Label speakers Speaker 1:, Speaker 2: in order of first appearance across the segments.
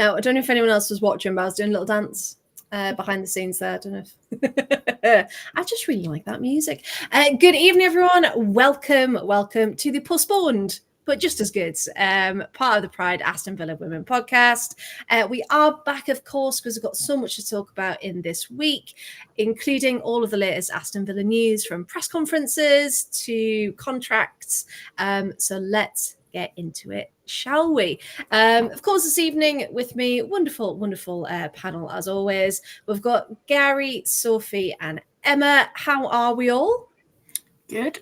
Speaker 1: Now, I don't know if anyone else was watching, but I was doing a little dance behind the scenes there. I don't know if... I just really like that music. Good evening, everyone. Welcome to the postponed, but just as good, part of the Pride Aston Villa Women podcast. We are back, of course, because we've got so much to talk about in this week, including all of the latest Aston Villa news, from press conferences to contracts. So let's get into it, shall we? Of course, this evening with me, wonderful panel as always. We've got Gary, Sophie, and Emma. How are we all?
Speaker 2: Good.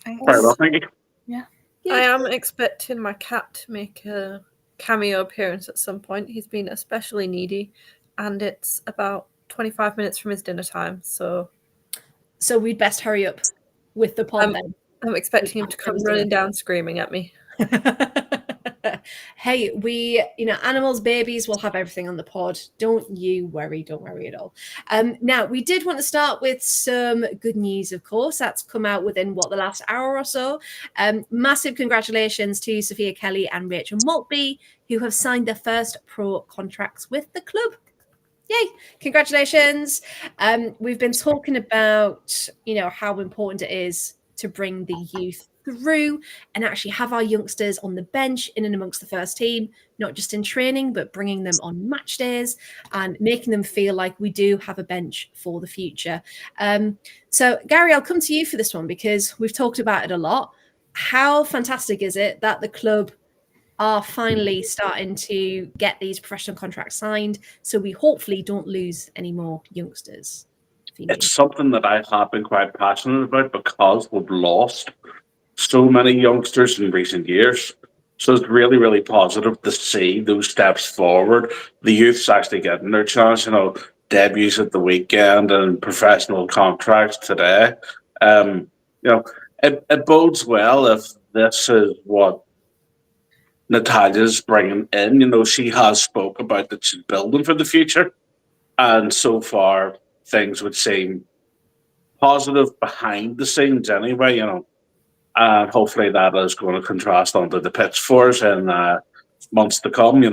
Speaker 3: Very well, thank you.
Speaker 2: Yeah.
Speaker 4: I am expecting my cat to make a cameo appearance at some point. He's been especially needy, and it's about 25 minutes from his dinner time. So
Speaker 1: we'd best hurry up with the pod then.
Speaker 4: I'm expecting him to come running down screaming at me.
Speaker 1: Hey, we, animals, babies, will have everything on the pod. Don't worry at all. Now, we did want to start with some good news, of course. That's come out within, the last hour or so. Massive congratulations to Sophia Kelly and Rachel Maltby, who have signed their first pro contracts with the club. Yay, congratulations. We've been talking about, how important it is to bring the youth through and actually have our youngsters on the bench in and amongst the first team, not just in training, but bringing them on match days and making them feel like we do have a bench for the future. So, Gary, I'll come to you for this one because we've talked about it a lot. How fantastic is it that the club are finally starting to get these professional contracts signed so we hopefully don't lose any more youngsters?
Speaker 3: It's something that I have been quite passionate about because we've lost so many youngsters in recent years. So it's really, really positive to see those steps forward. The youth's actually getting their chance, debuts at the weekend and professional contracts today. It bodes well if this is what Natalia's bringing in. She has spoke about that she's building for the future. And so far, things would seem positive behind the scenes anyway, and hopefully that is going to contrast onto the pitch for us in months to come,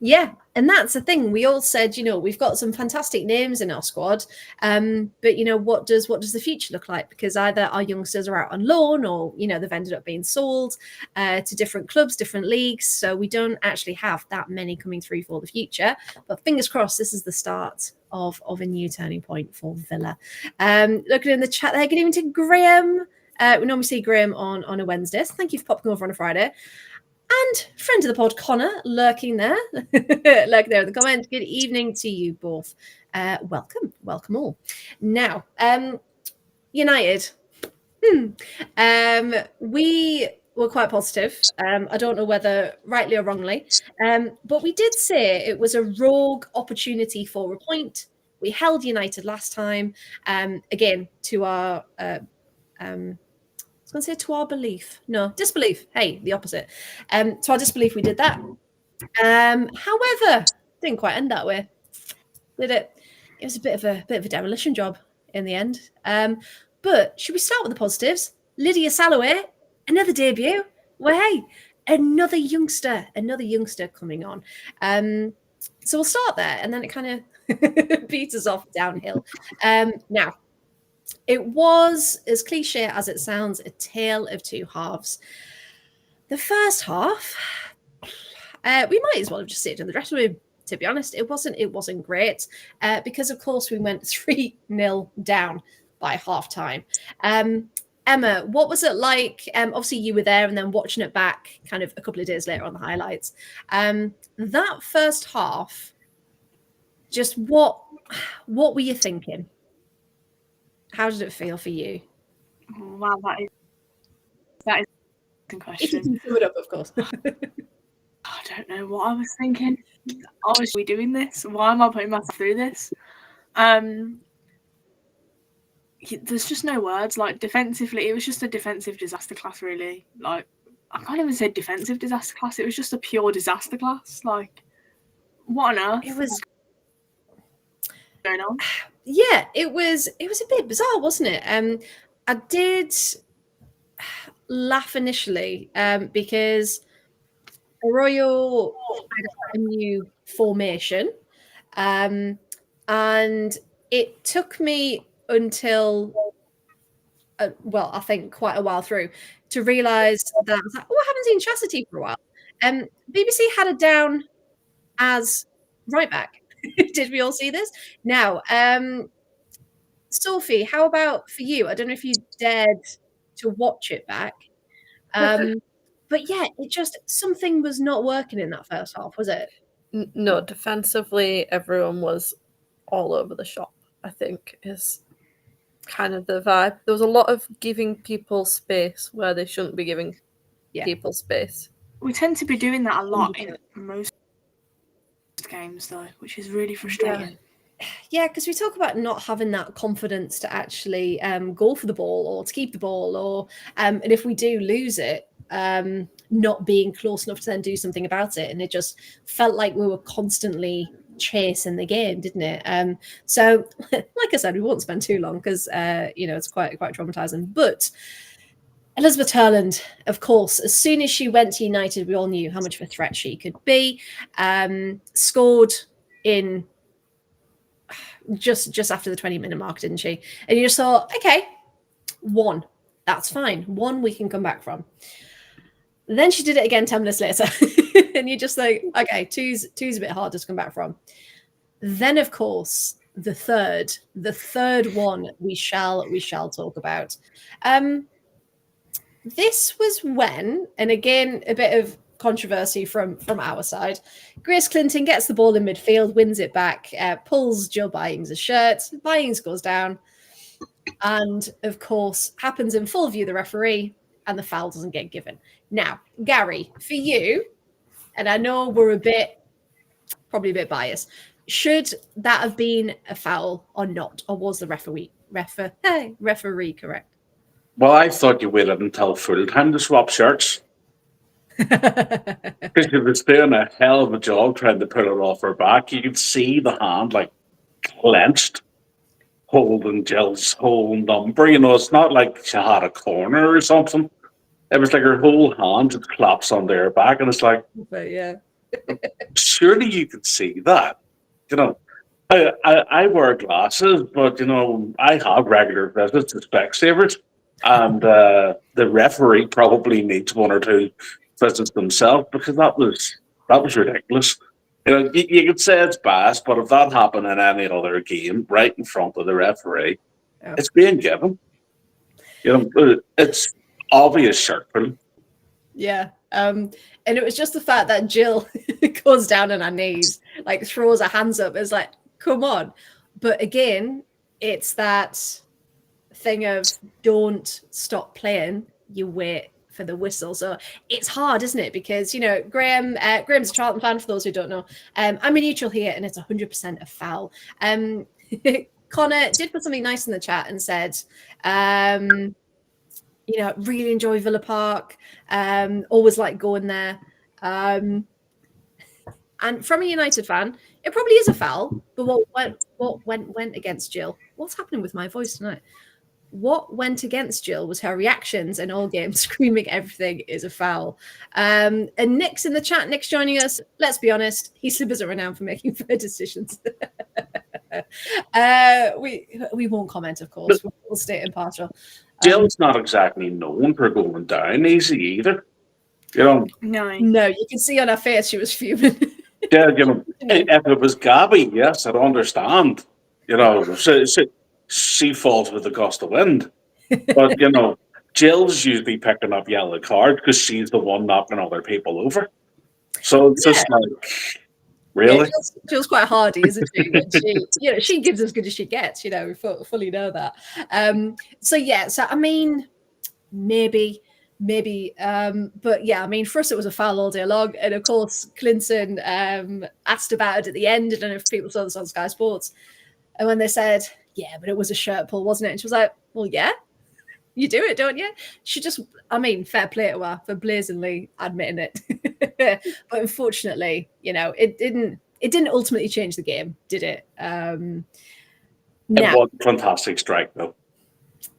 Speaker 1: Yeah, and that's the thing. We all said, we've got some fantastic names in our squad, but what does the future look like? Because either our youngsters are out on loan, or they've ended up being sold to different clubs, different leagues. So we don't actually have that many coming through for the future. But fingers crossed, this is the start of a new turning point for Villa. Looking in the chat there, good evening to Graham. We normally see Graham on a Wednesday, so thank you for popping over on a Friday. And friend of the pod, Connor, lurking there in the comments. Good evening to you both. Welcome all. Now, United. We were quite positive. I don't know whether rightly or wrongly, but we did say it was a rogue opportunity for a point. We held United last time. Again, to our I was going to say to our belief. No, disbelief. Hey, the opposite. To our disbelief, we did that. However, didn't quite end that way, did it? It was a bit of a demolition job in the end. But should we start with the positives? Lydia Salloway, another debut. Well, hey, another youngster coming on. So we'll start there, and then it kind of beats us off downhill. Now, it was, as cliche as it sounds, a tale of two halves. The first half, we might as well have just stayed in the dressing room, to be honest. It wasn't great because, of course, we went 3-0 down by half-time. Emma, what was it like? Obviously, you were there and then watching it back kind of a couple of days later on the highlights. That first half, just what were you thinking? How did it feel for you?
Speaker 2: Wow, that is a question.
Speaker 1: If you can sum it up, of course.
Speaker 2: I don't know what I was thinking. Are we doing this? Why am I putting myself through this? There's just no words. Like, defensively, it was just a defensive disaster class, really. Like, I can't even say defensive disaster class. It was just a pure disaster class. Like, what on earth?
Speaker 1: It was
Speaker 2: going on.
Speaker 1: Yeah, it was a bit bizarre, wasn't it? I did laugh initially because Arroyo had a new formation, and it took me until, well, I think quite a while through to realise that I was like, oh, I haven't seen Chastity for a while. BBC had her down as right back. Did we all see this? Now, Sophie, how about for you? I don't know if you dared to watch it back. But yeah, it just something was not working in that first half, was it?
Speaker 4: No, defensively, everyone was all over the shop, I think, is kind of the vibe. There was a lot of giving people space where they shouldn't be giving people space.
Speaker 2: We tend to be doing that a lot in most games, though, which is really frustrating.
Speaker 1: Yeah, because we talk about not having that confidence to actually go for the ball or to keep the ball, or and if we do lose it, not being close enough to then do something about it. And it just felt like we were constantly chasing the game, didn't it? So, like I said, we won't spend too long because it's quite traumatizing. But Elizabeth Hurland, of course, as soon as she went to United, we all knew how much of a threat she could be. Scored in just after the 20-minute mark, didn't she? And you just thought, okay, 1, that's fine. 1 we can come back from. Then she did it again 10 minutes later. And you just think, okay, two's a bit harder to come back from. Then, of course, the third one we shall talk about. This was when, and again, a bit of controversy from our side, Grace Clinton gets the ball in midfield, wins it back, pulls Jill Byings' shirt, Byings goes down, and of course happens in full view of the referee, and the foul doesn't get given. Now, Gary, for you, and I know we're probably a bit biased, should that have been a foul or not, or was the referee correct?
Speaker 3: Well, I thought you waited until full time to swap shirts. Because she was doing a hell of a job trying to put it off her back. You could see the hand like clenched, holding Jill's whole number. It's not like she had a corner or something. It was like her whole hand just claps onto her back, and it's like,
Speaker 1: but yeah,
Speaker 3: surely you could see that. I wear glasses, but I have regular visits to Specsavers, and the referee probably needs 1 or 2 visits themselves, because that was ridiculous. You could say it's biased, but if that happened in any other game, right in front of the referee, it's being given. It's obvious shirt pulling.
Speaker 1: Yeah. And it was just the fact that Jill goes down on her knees, like throws her hands up. It's like, come on. But again, it's that thing of don't stop playing, you wait for the whistle. So it's hard, isn't it? Because, Graham's a Charlton fan, for those who don't know. I'm a neutral here, and it's 100% a foul. Connor did put something nice in the chat and said, really enjoy Villa Park. Always like going there. And from a United fan, it probably is a foul. But what went against Jill? What's happening with my voice tonight? What went against Jill was her reactions and all game screaming everything is a foul. And Nick's in the chat. Nick's joining us. Let's be honest, he isn't renowned for making fair decisions. We won't comment, of course. We'll stay impartial.
Speaker 3: Jill's not exactly known for going down easy either.
Speaker 2: No,
Speaker 1: you can see on her face she was fuming.
Speaker 3: Yeah, if it was Gabby, yes, I'd understand. She falls with a gust of wind. But Jill's usually picking up yellow cards because she's the one knocking other people over. So it's just like, really?
Speaker 1: Yeah, Jill's quite hardy, isn't she? And she gives as good as she gets. We fully know that. So I mean, maybe. But yeah, I mean, for us it was a foul all day long, and of course Clinton asked about it at the end. I don't know if people saw this on Sky Sports, and when they said, "Yeah, but it was a shirt pull, wasn't it?" and she was like, "Well, yeah, you do it, don't you?" She just, I mean, fair play to her for blazingly admitting it. But unfortunately, it didn't ultimately change the game, did it?
Speaker 3: It was a fantastic strike, though.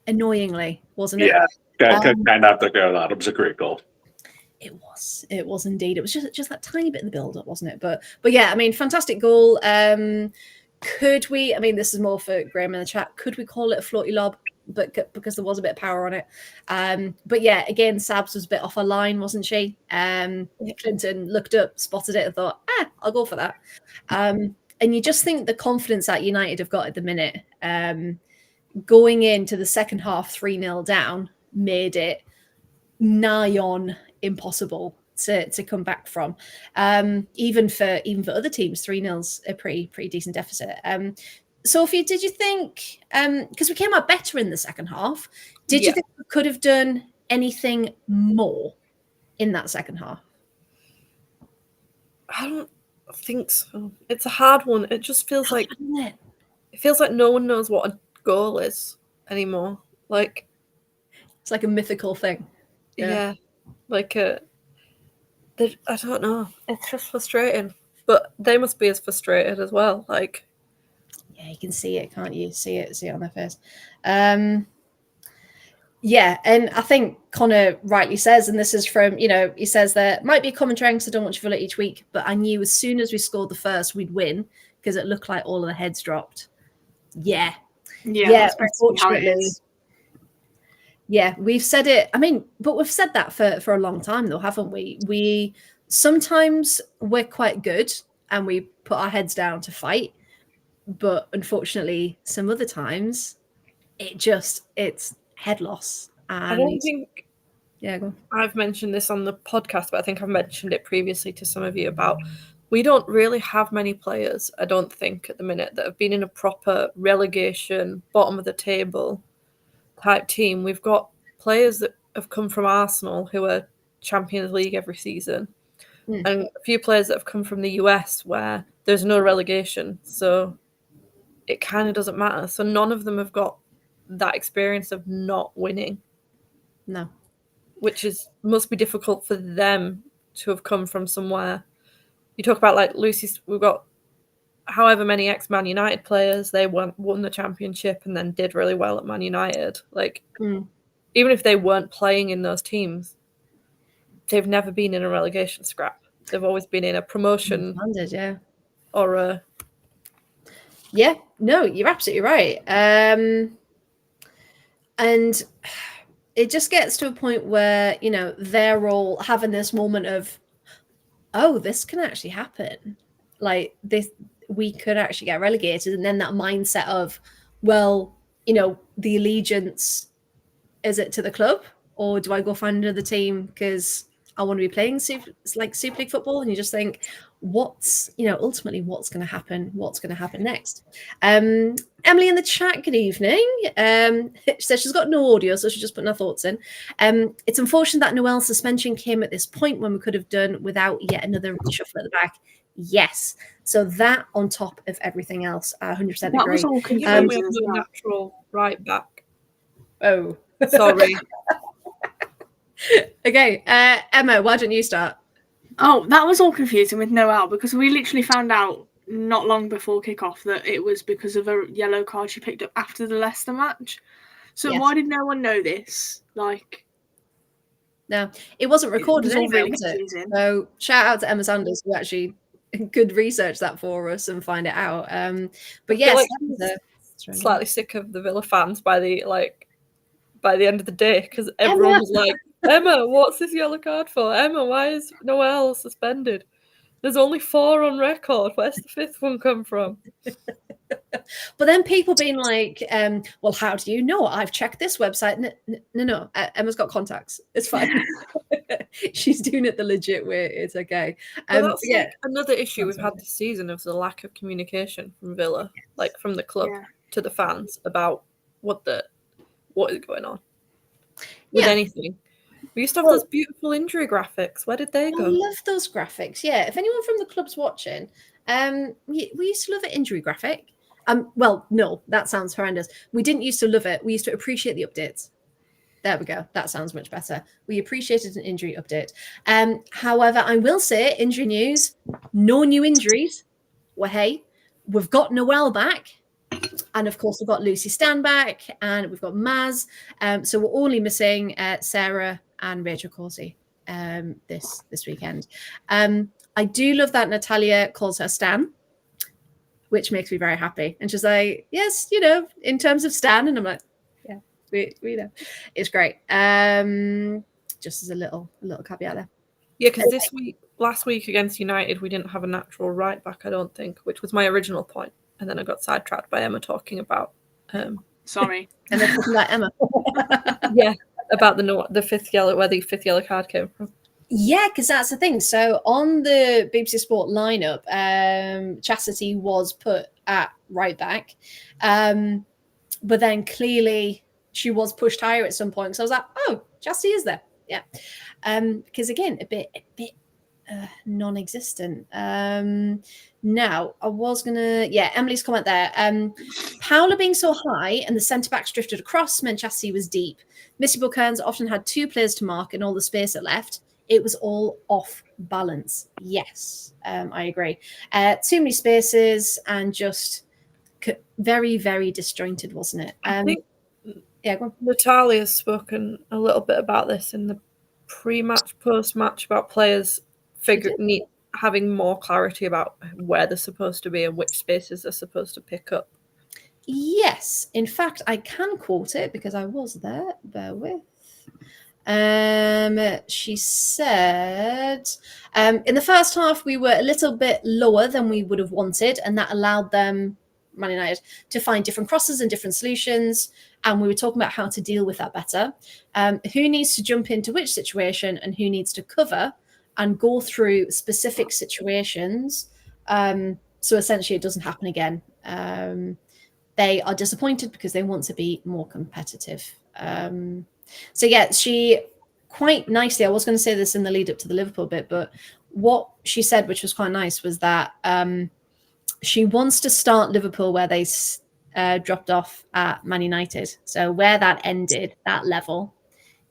Speaker 1: Annoyingly, wasn't it?
Speaker 3: Yeah, kind of have to go that. It was a great goal.
Speaker 1: It was indeed. It was just that tiny bit of the build-up, wasn't it? But yeah, I mean, fantastic goal. Could we? I mean, this is more for Graham in the chat. Could we call it a floaty lob? But because there was a bit of power on it. But yeah, again, Sabs was a bit off her line, wasn't she? Clinton looked up, spotted it, and thought, I'll go for that. And you just think the confidence that United have got at the minute, going into the second half 3-0 down, made it nigh on impossible to come back from. Even for other teams, 3-0's a pretty decent deficit. Sophie, did you think, because we came out better in the second half, did you think we could have done anything more in that second half?
Speaker 4: I don't think so. It's a hard one. It just feels like no one knows what a goal is anymore. Like,
Speaker 1: it's like a mythical thing.
Speaker 4: Yeah. Like I don't know. It's just frustrating. But they must be as frustrated as well. Like,
Speaker 1: yeah, you can see it, can't you? See it on their face. Yeah, and I think Connor rightly says, and this is from, he says there might be a common trend because I don't watch Villa each week, but I knew as soon as we scored the first, we'd win because it looked like all of the heads dropped. Yeah, unfortunately. Yeah, we've said it. I mean, but we've said that for a long time, though, haven't we? We sometimes we're quite good and we put our heads down to fight, but unfortunately, some other times it's head loss. And
Speaker 4: I don't think
Speaker 1: go on.
Speaker 4: I've mentioned this on the podcast, but I think I've mentioned it previously to some of you about we don't really have many players, I don't think, at the minute that have been in a proper relegation, bottom of the table type team. We've got players that have come from Arsenal who are Champions League every season, and a few players that have come from the US where there's no relegation, so it kind of doesn't matter. So none of them have got that experience of not winning.
Speaker 1: No.
Speaker 4: Which must be difficult for them to have come from somewhere. You talk about like Lucy's, we've got however many ex-Man United players, they won the championship and then did really well at Man United. Like, even if they weren't playing in those teams, they've never been in a relegation scrap. They've always been in a promotion or a...
Speaker 1: Yeah, no, you're absolutely right. And it just gets to a point where, they're all having this moment of, oh, this can actually happen. Like, this, we could actually get relegated. And then that mindset of, well, the allegiance, is it to the club? Or do I go find another team because I want to be playing Super League football? And you just think, ultimately what's going to happen? What's going to happen next? Emily in the chat, good evening. She says she's got no audio, so she's just putting her thoughts in. It's unfortunate that Noel's suspension came at this point when we could have done without yet another shuffle at the back. Yes. So that on top of everything else, I 100% agree.
Speaker 2: That was all
Speaker 4: we have no natural right back.
Speaker 1: Oh.
Speaker 4: Sorry.
Speaker 1: Okay. Emma, why don't you start?
Speaker 2: Oh, that was all confusing with Noel because we literally found out not long before kickoff that it was because of a yellow card she picked up after the Leicester match. So why did no one know this? Like,
Speaker 1: no, it wasn't recorded anyway, was it? So shout out to Emma Sanders who actually could research that for us and find it out. But yes,
Speaker 4: slightly sick of the Villa fans by the end of the day because everyone was like, Emma, what's this yellow card for? Emma, why is Noel suspended? There's only 4 on record. Where's the 5th one come from?
Speaker 1: But then people being like, well, how do you know? I've checked this website. No. Emma's got contacts. It's fine. She's doing it the legit way. It's okay.
Speaker 4: That's like another issue we've had this season of the lack of communication from Villa, like from the club to the fans about what is going on with anything. We used to have those beautiful injury graphics. Where did they go?
Speaker 1: I love those graphics. Yeah, if anyone from the club's watching, we used to love an injury graphic. Well, no, that sounds horrendous. We didn't used to love it. We used to appreciate the updates. There we go. That sounds much better. We appreciated an injury update. However, I will say, injury news, no new injuries. Well, hey, we've got Noel back. And of course, we've got Lucy Stan back and we've got Maz. So we're only missing Sarah and Rachel Corsi. this weekend. I do love that Natalia calls her Stan, which makes me very happy. And she's like, yes, in terms of Stan. And I'm like, yeah, we know. It's great. Just as a little caveat there.
Speaker 4: Yeah, because last week against United, we didn't have a natural right back, I don't think, which was my original point. And then I got sidetracked by Emma talking about...
Speaker 2: Sorry.
Speaker 1: And then talking about Emma.
Speaker 4: Yeah, about the fifth yellow, where the fifth yellow card came from.
Speaker 1: Yeah, because that's the thing. So on the BBC Sport lineup, Chastity was put at right back. But then clearly she was pushed higher at some point. So I was like, oh, Chastity is there. Yeah. Because again, a bit non-existent. Now I was Emily's comment there. Paola being so high and the centre backs drifted across meant Chastity was deep. Missy Buchan's often had two players to mark and all the space that left. It was all off balance. Yes, I agree. Too many spaces and just very, very disjointed, wasn't it?
Speaker 4: I think
Speaker 1: go on.
Speaker 4: Natalia's spoken a little bit about this in the pre-match, post-match, about players having more clarity about where they're supposed to be and which spaces they're supposed to pick up.
Speaker 1: Yes. In fact, I can quote it because I was there. Bear with. She said, in the first half, we were a little bit lower than we would have wanted, and that allowed them, Man United, to find different crosses and different solutions. And we were talking about how to deal with that better. Who needs to jump into which situation and who needs to cover and go through specific situations. So essentially it doesn't happen again. They are disappointed because they want to be more competitive. So yeah, she quite nicely, I was going to say this in the lead up to the Liverpool bit, but what she said, which was quite nice, was that she wants to start Liverpool where they dropped off at Man United. So where that ended, that level,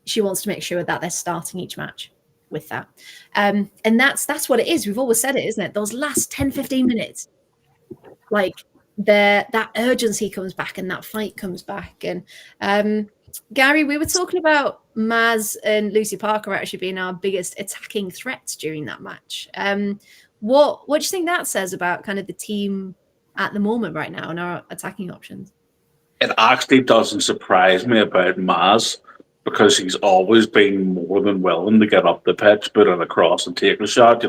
Speaker 1: she wants to make sure that they're starting each match with that. And that's what it is. We've always said it, isn't it? Those last 10, 15 minutes, like that urgency comes back and that fight comes back. And Gary, we were talking about Maz and Lucy Parker actually being our biggest attacking threats during that match. What do you think that says about kind of the team at the moment right now and our attacking options?
Speaker 3: It actually doesn't surprise me about Maz because he's always been more than willing to get up the pitch, put it across and take a shot.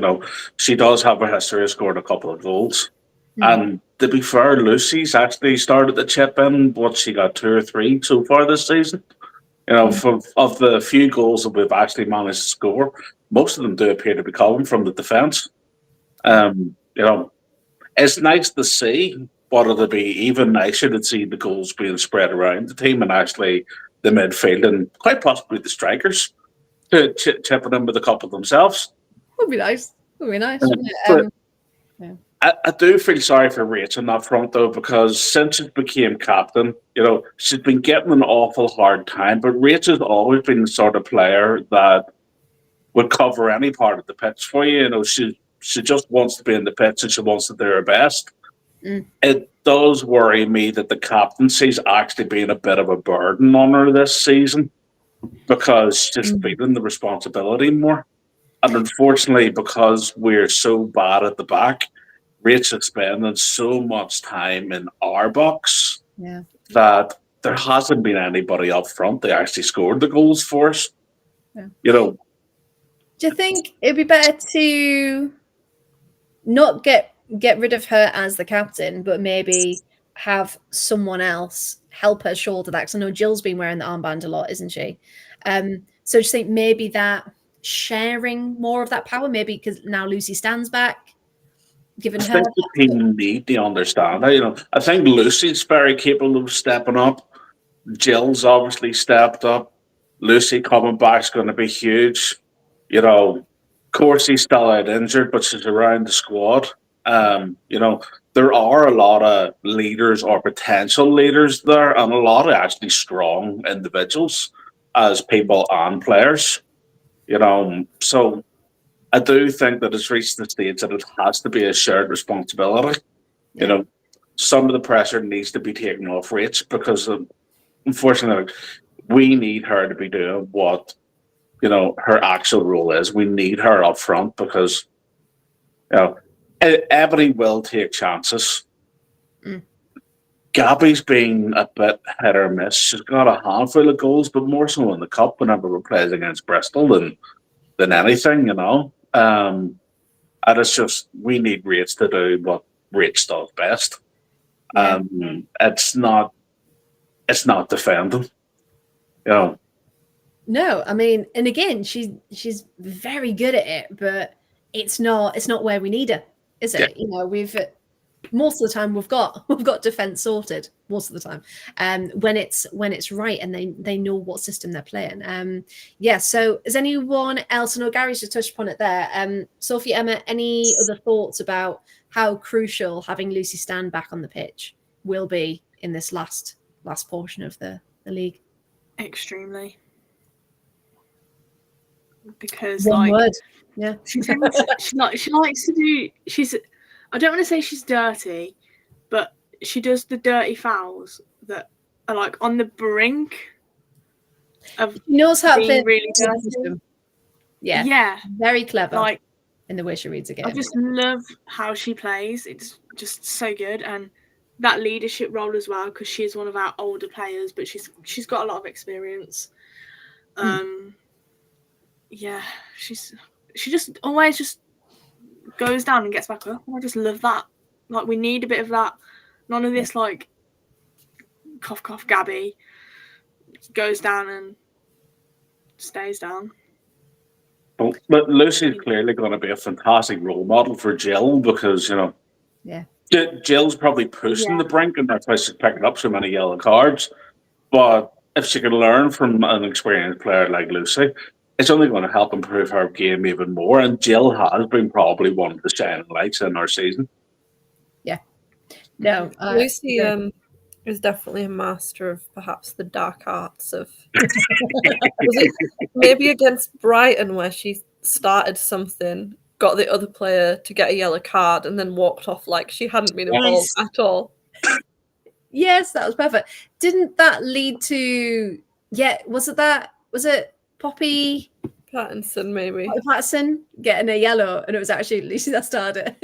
Speaker 3: She does have a history of scoring a couple of goals. And to be fair, Lucy's actually started to chip in. She got 2 or 3 so far this season. Of the few goals that we've actually managed to score, most of them do appear to be coming from the defence. It's nice to see, but it'll be even nicer to see the goals being spread around the team and actually the midfield and quite possibly the strikers to chipping in with a couple themselves.
Speaker 1: Would be nice.
Speaker 3: I do feel sorry for Rachel on that front, though, because since she became captain, she's been getting an awful hard time. But Rachel's always been the sort of player that would cover any part of the pitch for you. She just wants to be in the pitch and she wants to do her best. It does worry me that the captaincy's actually been a bit of a burden on her this season because she's feeling the responsibility more. And unfortunately, because we're so bad at the back, Rachel's spending so much time in our box that there hasn't been anybody up front that actually scored the goals for us.
Speaker 1: Yeah.
Speaker 3: Do
Speaker 1: you think it'd be better to not get rid of her as the captain, but maybe have someone else help her shoulder that? Because I know Jill's been wearing the armband a lot, isn't she? So just think maybe that sharing more of that power, maybe because now Lucy stands back. I think
Speaker 3: the team need to understand that. I think Lucy's very capable of stepping up. Jill's obviously stepped up. Lucy coming back is going to be huge. Corsi's still out injured, but she's around the squad. There are a lot of leaders or potential leaders there, and a lot of actually strong individuals as people and players. So I do think that it's reached the stage that it has to be a shared responsibility.
Speaker 1: Yeah.
Speaker 3: Some of the pressure needs to be taken off Rach because, unfortunately, we need her to be doing what her actual role is. We need her up front because everybody will take chances.
Speaker 1: Mm.
Speaker 3: Gabby's been a bit hit or miss. She's got a handful of goals, but more so in the cup whenever we plays against Bristol than anything. And it's just we need Rates to do what Rates does best.
Speaker 1: Yeah.
Speaker 3: It's not defending.
Speaker 1: No, I mean, and again, she's very good at it, but it's not where we need her, is it? We've most of the time we've got defense sorted most of the time. When it's right and they know what system they're playing. So is anyone else? I know Gary's just touched upon it there. Sophie, Emma, any other thoughts about how crucial having Lucy Stan back on the pitch will be in this last portion of the league?
Speaker 2: Extremely. Because
Speaker 1: One word. Yeah.
Speaker 2: she likes to do. I don't want to say she's dirty, but she does the dirty fouls that are like on the brink of
Speaker 1: She knows how to play
Speaker 2: really
Speaker 1: the
Speaker 2: dirty.
Speaker 1: system. Yeah.
Speaker 2: Yeah.
Speaker 1: Very clever.
Speaker 2: Like,
Speaker 1: in the way she reads a game.
Speaker 2: I just love how she plays. It's just so good, and that leadership role as well, because she's one of our older players, but she's got a lot of experience. Yeah, she just always just goes down and gets back up. I just love that. Like, we need a bit of that. None of this like cough cough Gabby goes down and stays down.
Speaker 3: But Lucy's clearly going to be a fantastic role model for Jill because Jill's probably pushing the brink, and that's why she's picking up so many yellow cards. But if she can learn from an experienced player like Lucy, it's only going to help improve her game even more. And Jill has been probably one of the shining lights in our season.
Speaker 1: Yeah. No,
Speaker 4: Lucy is definitely a master of perhaps the dark arts of. Was it maybe against Brighton where she started something, got the other player to get a yellow card, and then walked off like she hadn't been involved at all?
Speaker 1: Yes, that was perfect. Didn't that lead to? Yeah, was it Poppy
Speaker 4: Pattinson, maybe.
Speaker 1: Poppy Pattinson getting a yellow, and it was actually Lucy that started.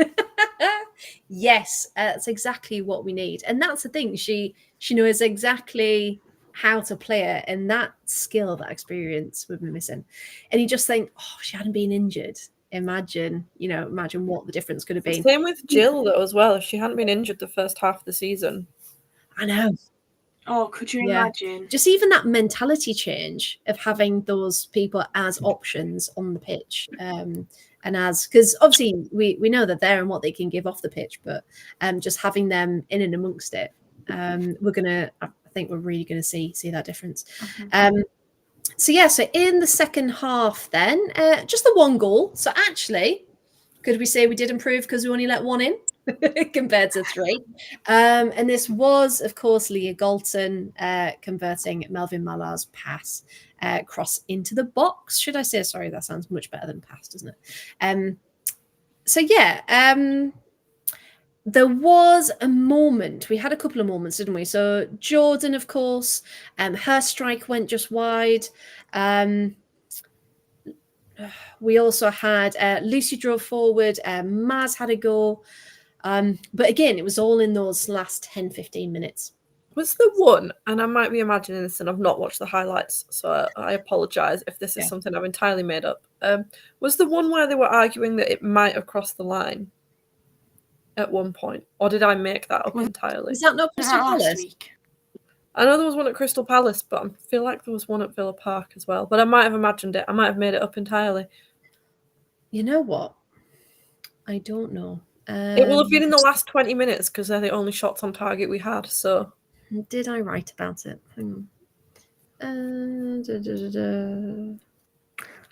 Speaker 1: Yes, that's exactly what we need, and that's the thing. She knows exactly how to play it, and that skill, that experience, we've been missing. And you just think, oh, if she hadn't been injured, imagine what the difference could have been.
Speaker 4: Same with Jill though as well. If she hadn't been injured the first half of the season,
Speaker 1: I know.
Speaker 2: Oh, could you imagine?
Speaker 1: Just even that mentality change of having those people as options on the pitch, and because obviously we know that they're and what they can give off the pitch, but just having them in and amongst it, I think we're really gonna see that difference. So in the second half, then just the one goal. So actually, could we say we did improve because we only let one in? Compared to 3. And this was, of course, Leah Galton converting Melvin Mallar's pass cross into the box. Should I say? Sorry, that sounds much better than pass, doesn't it? There was a moment. We had a couple of moments, didn't we? So Jordan, of course, her strike went just wide. We also had Lucy drove forward. Maz had a go. But again, it was all in those last 10-15 minutes.
Speaker 4: Was the one, and I might be imagining this and I've not watched the highlights, so I apologise if this is something I've entirely made up. Was the one where they were arguing that it might have crossed the line at one point? Or did I make that up entirely?
Speaker 1: Is that not Crystal Palace?
Speaker 4: I know there was one at Crystal Palace, but I feel like there was one at Villa Park as well. But I might have imagined it. I might have made it up entirely.
Speaker 1: You know what? I don't know.
Speaker 2: It
Speaker 4: will have been in the last 20 minutes because they're the only shots on target we had. So,
Speaker 1: did I write about it? I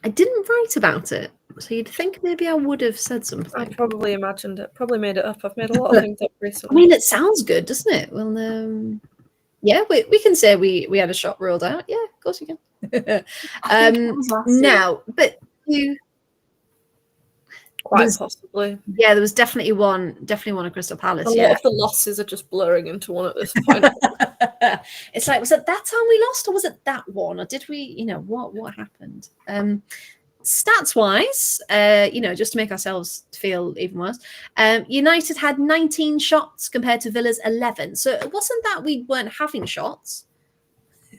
Speaker 1: didn't write about it, so you'd think maybe I would have said something.
Speaker 4: I probably imagined it. Probably made it up. I've made a lot of things up recently.
Speaker 1: I mean, it sounds good, doesn't it? Well, we can say we had a shot ruled out. Yeah, of course you can. Now, but you.
Speaker 4: Quite possibly.
Speaker 1: Yeah, there was definitely one at Crystal Palace.
Speaker 4: A lot of the losses are just blurring into one at this point.
Speaker 1: It's like, was it that time we lost, or was it that one, or did we? What happened? Stats wise, just to make ourselves feel even worse, United had 19 shots compared to Villa's 11. So it wasn't that we weren't having shots;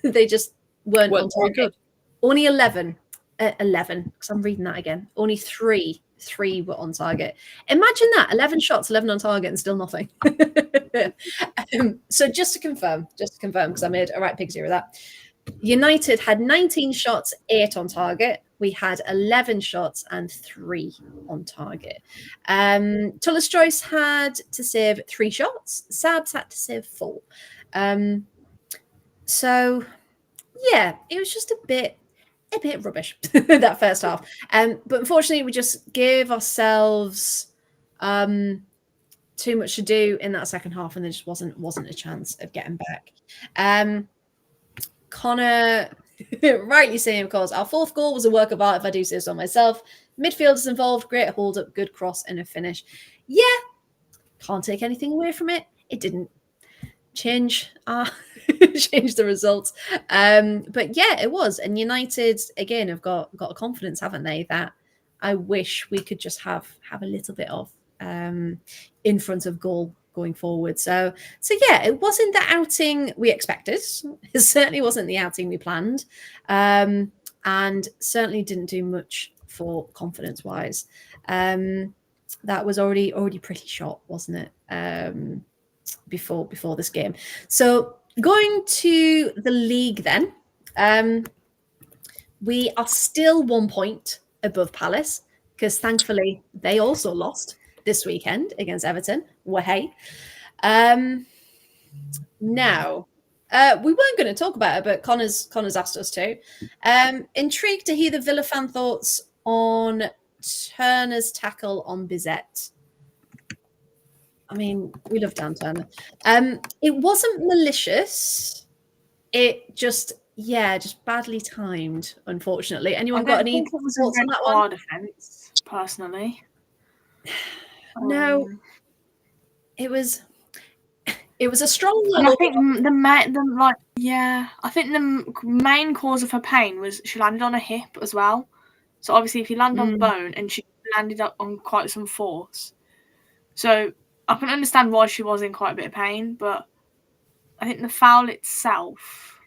Speaker 1: they just weren't on
Speaker 4: very
Speaker 1: target.
Speaker 4: good.
Speaker 1: Only 11, because I'm reading that again. Only three were on target. Imagine that, 11 shots, 11 on target, and still nothing. So just to confirm, because I made a right pig's ear of that. United had 19 shots, 8 on target. We had 11 shots and 3 on target. Tullis Joyce had to save 3 shots. Sabs had to save 4. So yeah, it was just a bit rubbish that first half. But unfortunately, we just gave ourselves too much to do in that second half, and there just wasn't a chance of getting back. Connor rightly saying, of course, our 4th goal was a work of art, if I do say so myself. Midfielders involved, great hold up, good cross, and a finish. Yeah, can't take anything away from it. It didn't change change the results. But yeah, it was. And United, again, have got a confidence, haven't they, that I wish we could just have a little bit of in front of goal going forward. So yeah, it wasn't the outing we expected. It certainly wasn't the outing we planned, and certainly didn't do much for confidence wise. That was already pretty short, wasn't it? Before this game. So going to the league then, we are still 1 point above Palace, because thankfully they also lost this weekend against Everton. Wahey. Now, we weren't going to talk about it, but Connor's asked us to. Intrigued to hear the Villa fan thoughts on Turner's tackle on Bizet. I mean, we love Dan Turner. It wasn't malicious. It just badly timed, unfortunately. Anyone got any thoughts on that one?
Speaker 2: Defense, personally.
Speaker 1: No, it was a strong
Speaker 2: and I think I think the main cause of her pain was she landed on a hip as well. So obviously, if you land on bone, and she landed up on quite some force, so I can understand why she was in quite a bit of pain. But I think the foul itself,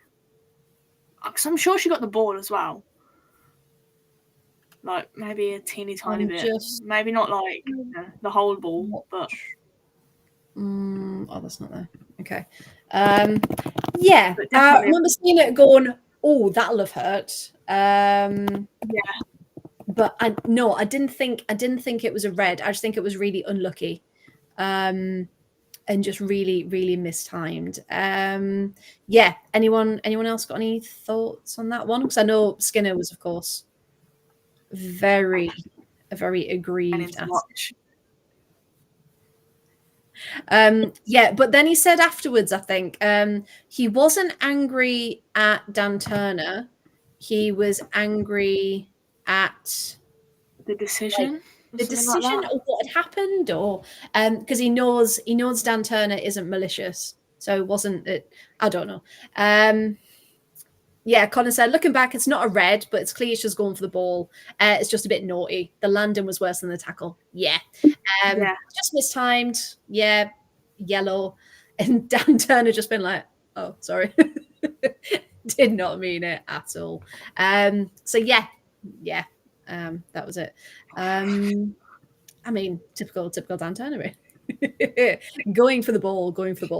Speaker 2: because I'm sure she got the ball as well. Like maybe a teeny tiny bit, maybe not like the whole ball, but
Speaker 1: that's not there. Okay, yeah. I remember seeing it going, oh, that'll have hurt.
Speaker 2: Yeah,
Speaker 1: but I didn't think it was a red. I just think it was really unlucky, and just really, really mistimed. Yeah. Anyone else got any thoughts on that one? Because I know Skinner was, of course, very aggrieved. Yeah, but then he said afterwards, I think, he wasn't angry at Dan Turner. He was angry at
Speaker 2: the decision.
Speaker 1: Or what had happened, or because he knows Dan Turner isn't malicious, so it wasn't it. I don't know. Yeah, Connor said, looking back, it's not a red, but it's clear she's going for the ball. It's just a bit naughty. The landing was worse than the tackle. Yeah. Just mistimed. Yeah, yellow. And Dan Turner just been like, oh, sorry. Did not mean it at all. So yeah. That was it. I mean, typical Dan Turner. Going for the ball.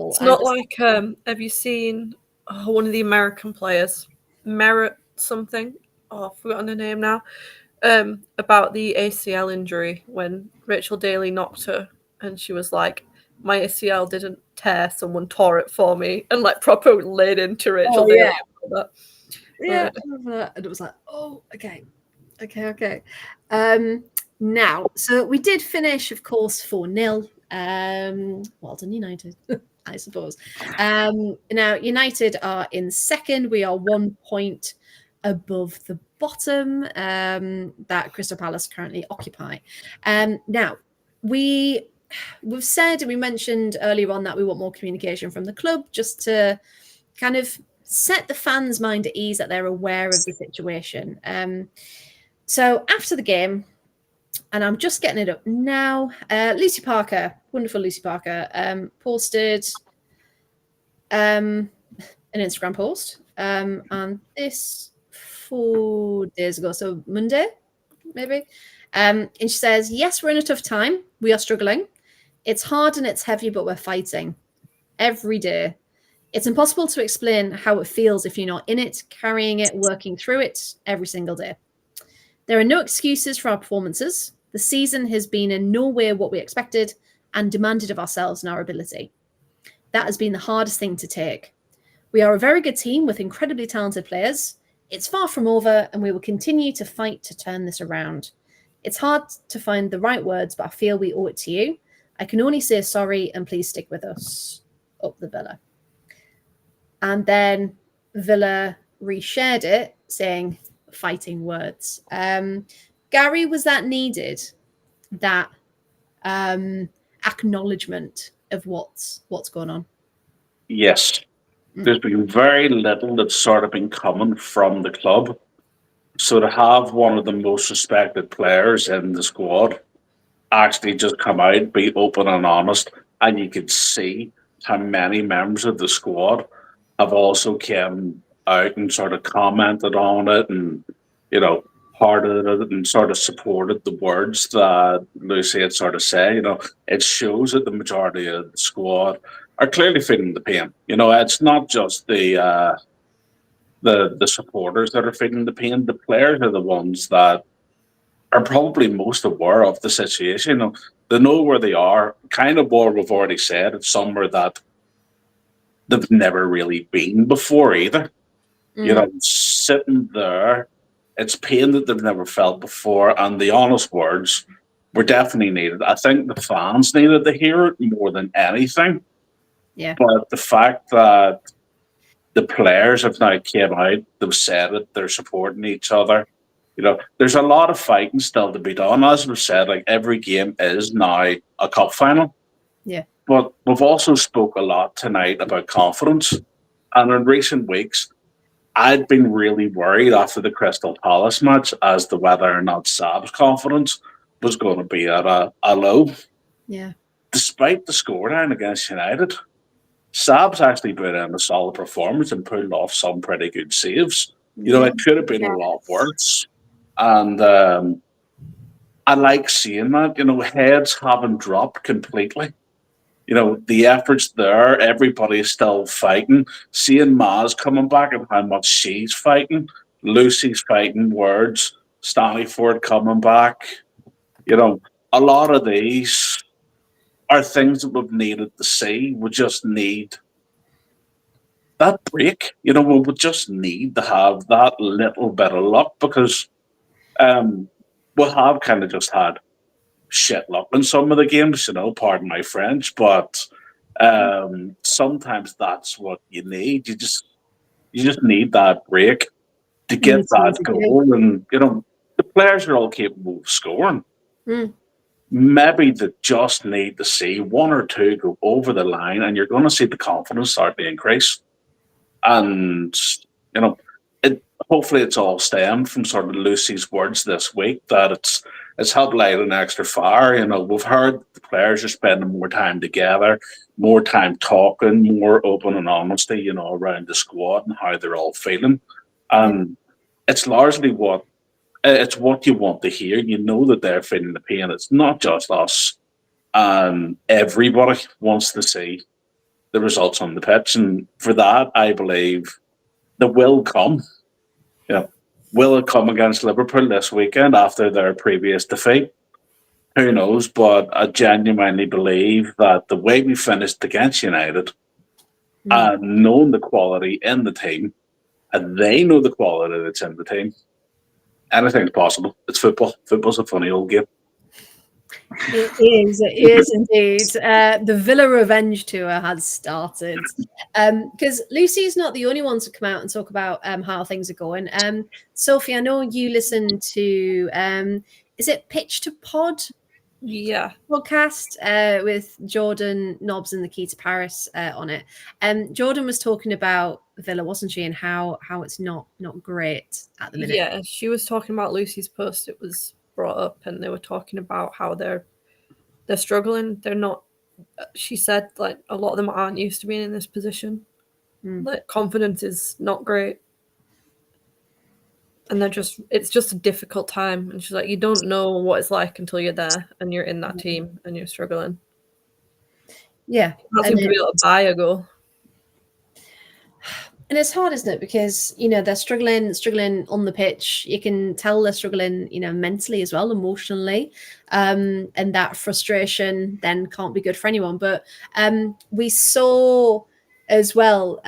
Speaker 4: It's not like, have you seen one of the American players, Merritt something? Oh, I've forgotten her name now. About the ACL injury when Rachel Daly knocked her, and she was like, my ACL didn't tear, someone tore it for me, and like proper laid into Rachel Daly.
Speaker 1: Yeah, I remember that. And it was like, oh, okay. Now, so we did finish, of course, 4-0. Well done, United, I suppose. Now, United are in second. We are 1 point above the bottom that Crystal Palace currently occupy. Now, we've said, and we mentioned earlier on, that we want more communication from the club, just to kind of set the fans' mind at ease that they're aware of the situation. So after the game, and I'm just getting it up now, Lucy Parker, wonderful Lucy Parker, posted an Instagram post, and this 4 days ago, so Monday, maybe. And she says, yes, we're in a tough time. We are struggling. It's hard and it's heavy, but we're fighting every day. It's impossible to explain how it feels if you're not in it, carrying it, working through it every single day. There are no excuses for our performances. The season has been in no way what we expected and demanded of ourselves and our ability. That has been the hardest thing to take. We are a very good team with incredibly talented players. It's far from over, and we will continue to fight to turn this around. It's hard to find the right words, but I feel we owe it to you. I can only say sorry, and please stick with us. Up the Villa. And then Villa reshared it, saying fighting words. Gary, was that needed? That acknowledgement of what's going on?
Speaker 3: Yes. There's been very little that's sort of been coming from the club. So to have one of the most respected players in the squad actually just come out, be open and honest, and you could see how many members of the squad have also came out and sort of commented on it and, hearted it and sort of supported the words that Lucy had sort of said. It shows that the majority of the squad are clearly feeling the pain. It's not just the supporters that are feeling the pain. The players are the ones that are probably most aware of the situation. They know where they are. Kind of what we've already said. It's somewhere that they've never really been before either. Sitting there, it's pain that they've never felt before, and the honest words were definitely needed. I think the fans needed to hear it more than anything.
Speaker 1: Yeah.
Speaker 3: But the fact that the players have now came out, they've said it, they're supporting each other. There's a lot of fighting still to be done. As we've said, like every game is now a cup final.
Speaker 1: Yeah.
Speaker 3: But we've also spoke a lot tonight about confidence. And in recent weeks, I'd been really worried after the Crystal Palace match as to whether or not Sab's confidence was going to be at a low.
Speaker 1: Yeah.
Speaker 3: Despite the scoreline against United, Sab's actually put in a solid performance and pulled off some pretty good saves. It could have been a lot worse. And I like seeing that. Heads haven't dropped completely. The efforts there, everybody's still fighting. Seeing Maz coming back and how much she's fighting, Lucy's fighting words, Stanleyford coming back. A lot of these are things that we've needed to see. We just need that break. We would just need to have that little bit of luck because we have kind of just had shit luck in some of the games, pardon my French, but sometimes that's what you need. You just need that break to get that goal. And, the players are all capable of scoring. Maybe they just need to see one or two go over the line and you're going to see the confidence start to increase. And, hopefully it's all stemmed from sort of Lucy's words this week that it's helped light an extra fire. We've heard the players are spending more time together, more time talking, more open and honesty, around the squad and how they're all feeling. And it's largely what you want to hear. That they're feeling the pain. It's not just us. And everybody wants to see the results on the pitch. And for that, I believe the will come. Will it come against Liverpool this weekend after their previous defeat? Who knows? But I genuinely believe that the way we finished against United and knowing the quality in the team, and they know the quality that's in the team, anything's possible. It's football. Football's a funny old game.
Speaker 1: It is indeed. The Villa Revenge Tour has started. Because Lucy's not the only one to come out and talk about how things are going. Sophie, I know you listen to, is it Pitch to Pod
Speaker 4: Yeah.
Speaker 1: podcast with Jordan Nobbs and the Key to Paris on it. Jordan was talking about Villa, wasn't she, and how it's not great at the minute.
Speaker 4: Yeah, she was talking about Lucy's post. It was brought up, and they were talking about how they're struggling. They're not. She said like a lot of them aren't used to being in this position. Like confidence is not great, and it's just a difficult time. And she's like, you don't know what it's like until you're there and you're in that team and you're struggling.
Speaker 1: Yeah,
Speaker 4: You can't seem to be able to buy a goal.
Speaker 1: And it's hard, isn't it? Because, they're struggling on the pitch. You can tell they're struggling, mentally as well, emotionally. And that frustration then can't be good for anyone. But we saw as well,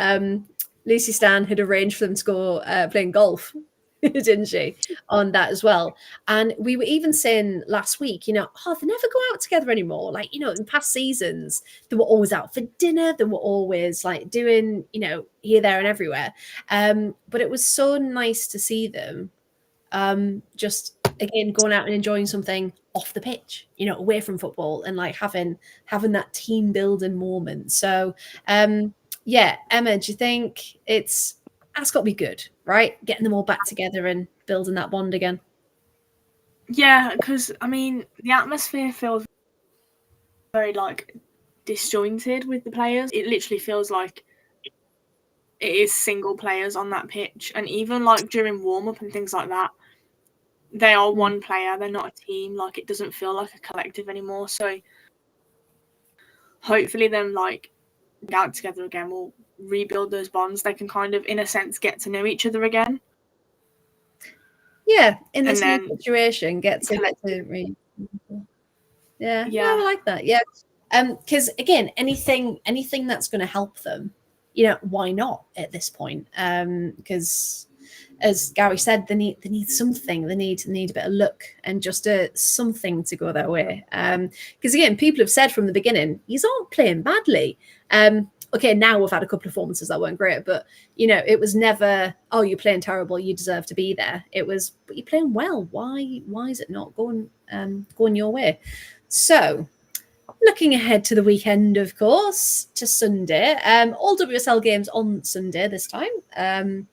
Speaker 1: Lucy Stan had arranged for them to go playing golf, didn't she, on that as well. And we were even saying last week, they never go out together anymore. Like, in past seasons, they were always out for dinner. They were always like doing, here, there and everywhere. But it was so nice to see them just, again, going out and enjoying something off the pitch, away from football, and like having that team building moment. So, yeah, Emma, do you think that's got to be good, right? Getting them all back together and building that bond again.
Speaker 2: Yeah, because the atmosphere feels very like disjointed with the players. It literally feels like it is single players on that pitch, and even like during warm up and things like that, they are one player. They're not a team. Like, it doesn't feel like a collective anymore. So hopefully, them like out together again will rebuild those bonds. They can kind of, in a sense, get to know each other again.
Speaker 1: Yeah, in this new situation, get to read. Yeah, I like that. Yeah, because again, anything that's going to help them, why not at this point? Because as Gary said, they need something. They need a bit of luck and just something to go their way. Because again, people have said from the beginning, you aren't playing badly. Okay, now we've had a couple of performances that weren't great, but it was never, oh, you're playing terrible, you deserve to be there. It was, but you're playing well. Why is it not going your way? So, looking ahead to the weekend, of course, to Sunday. All WSL games on Sunday this time. I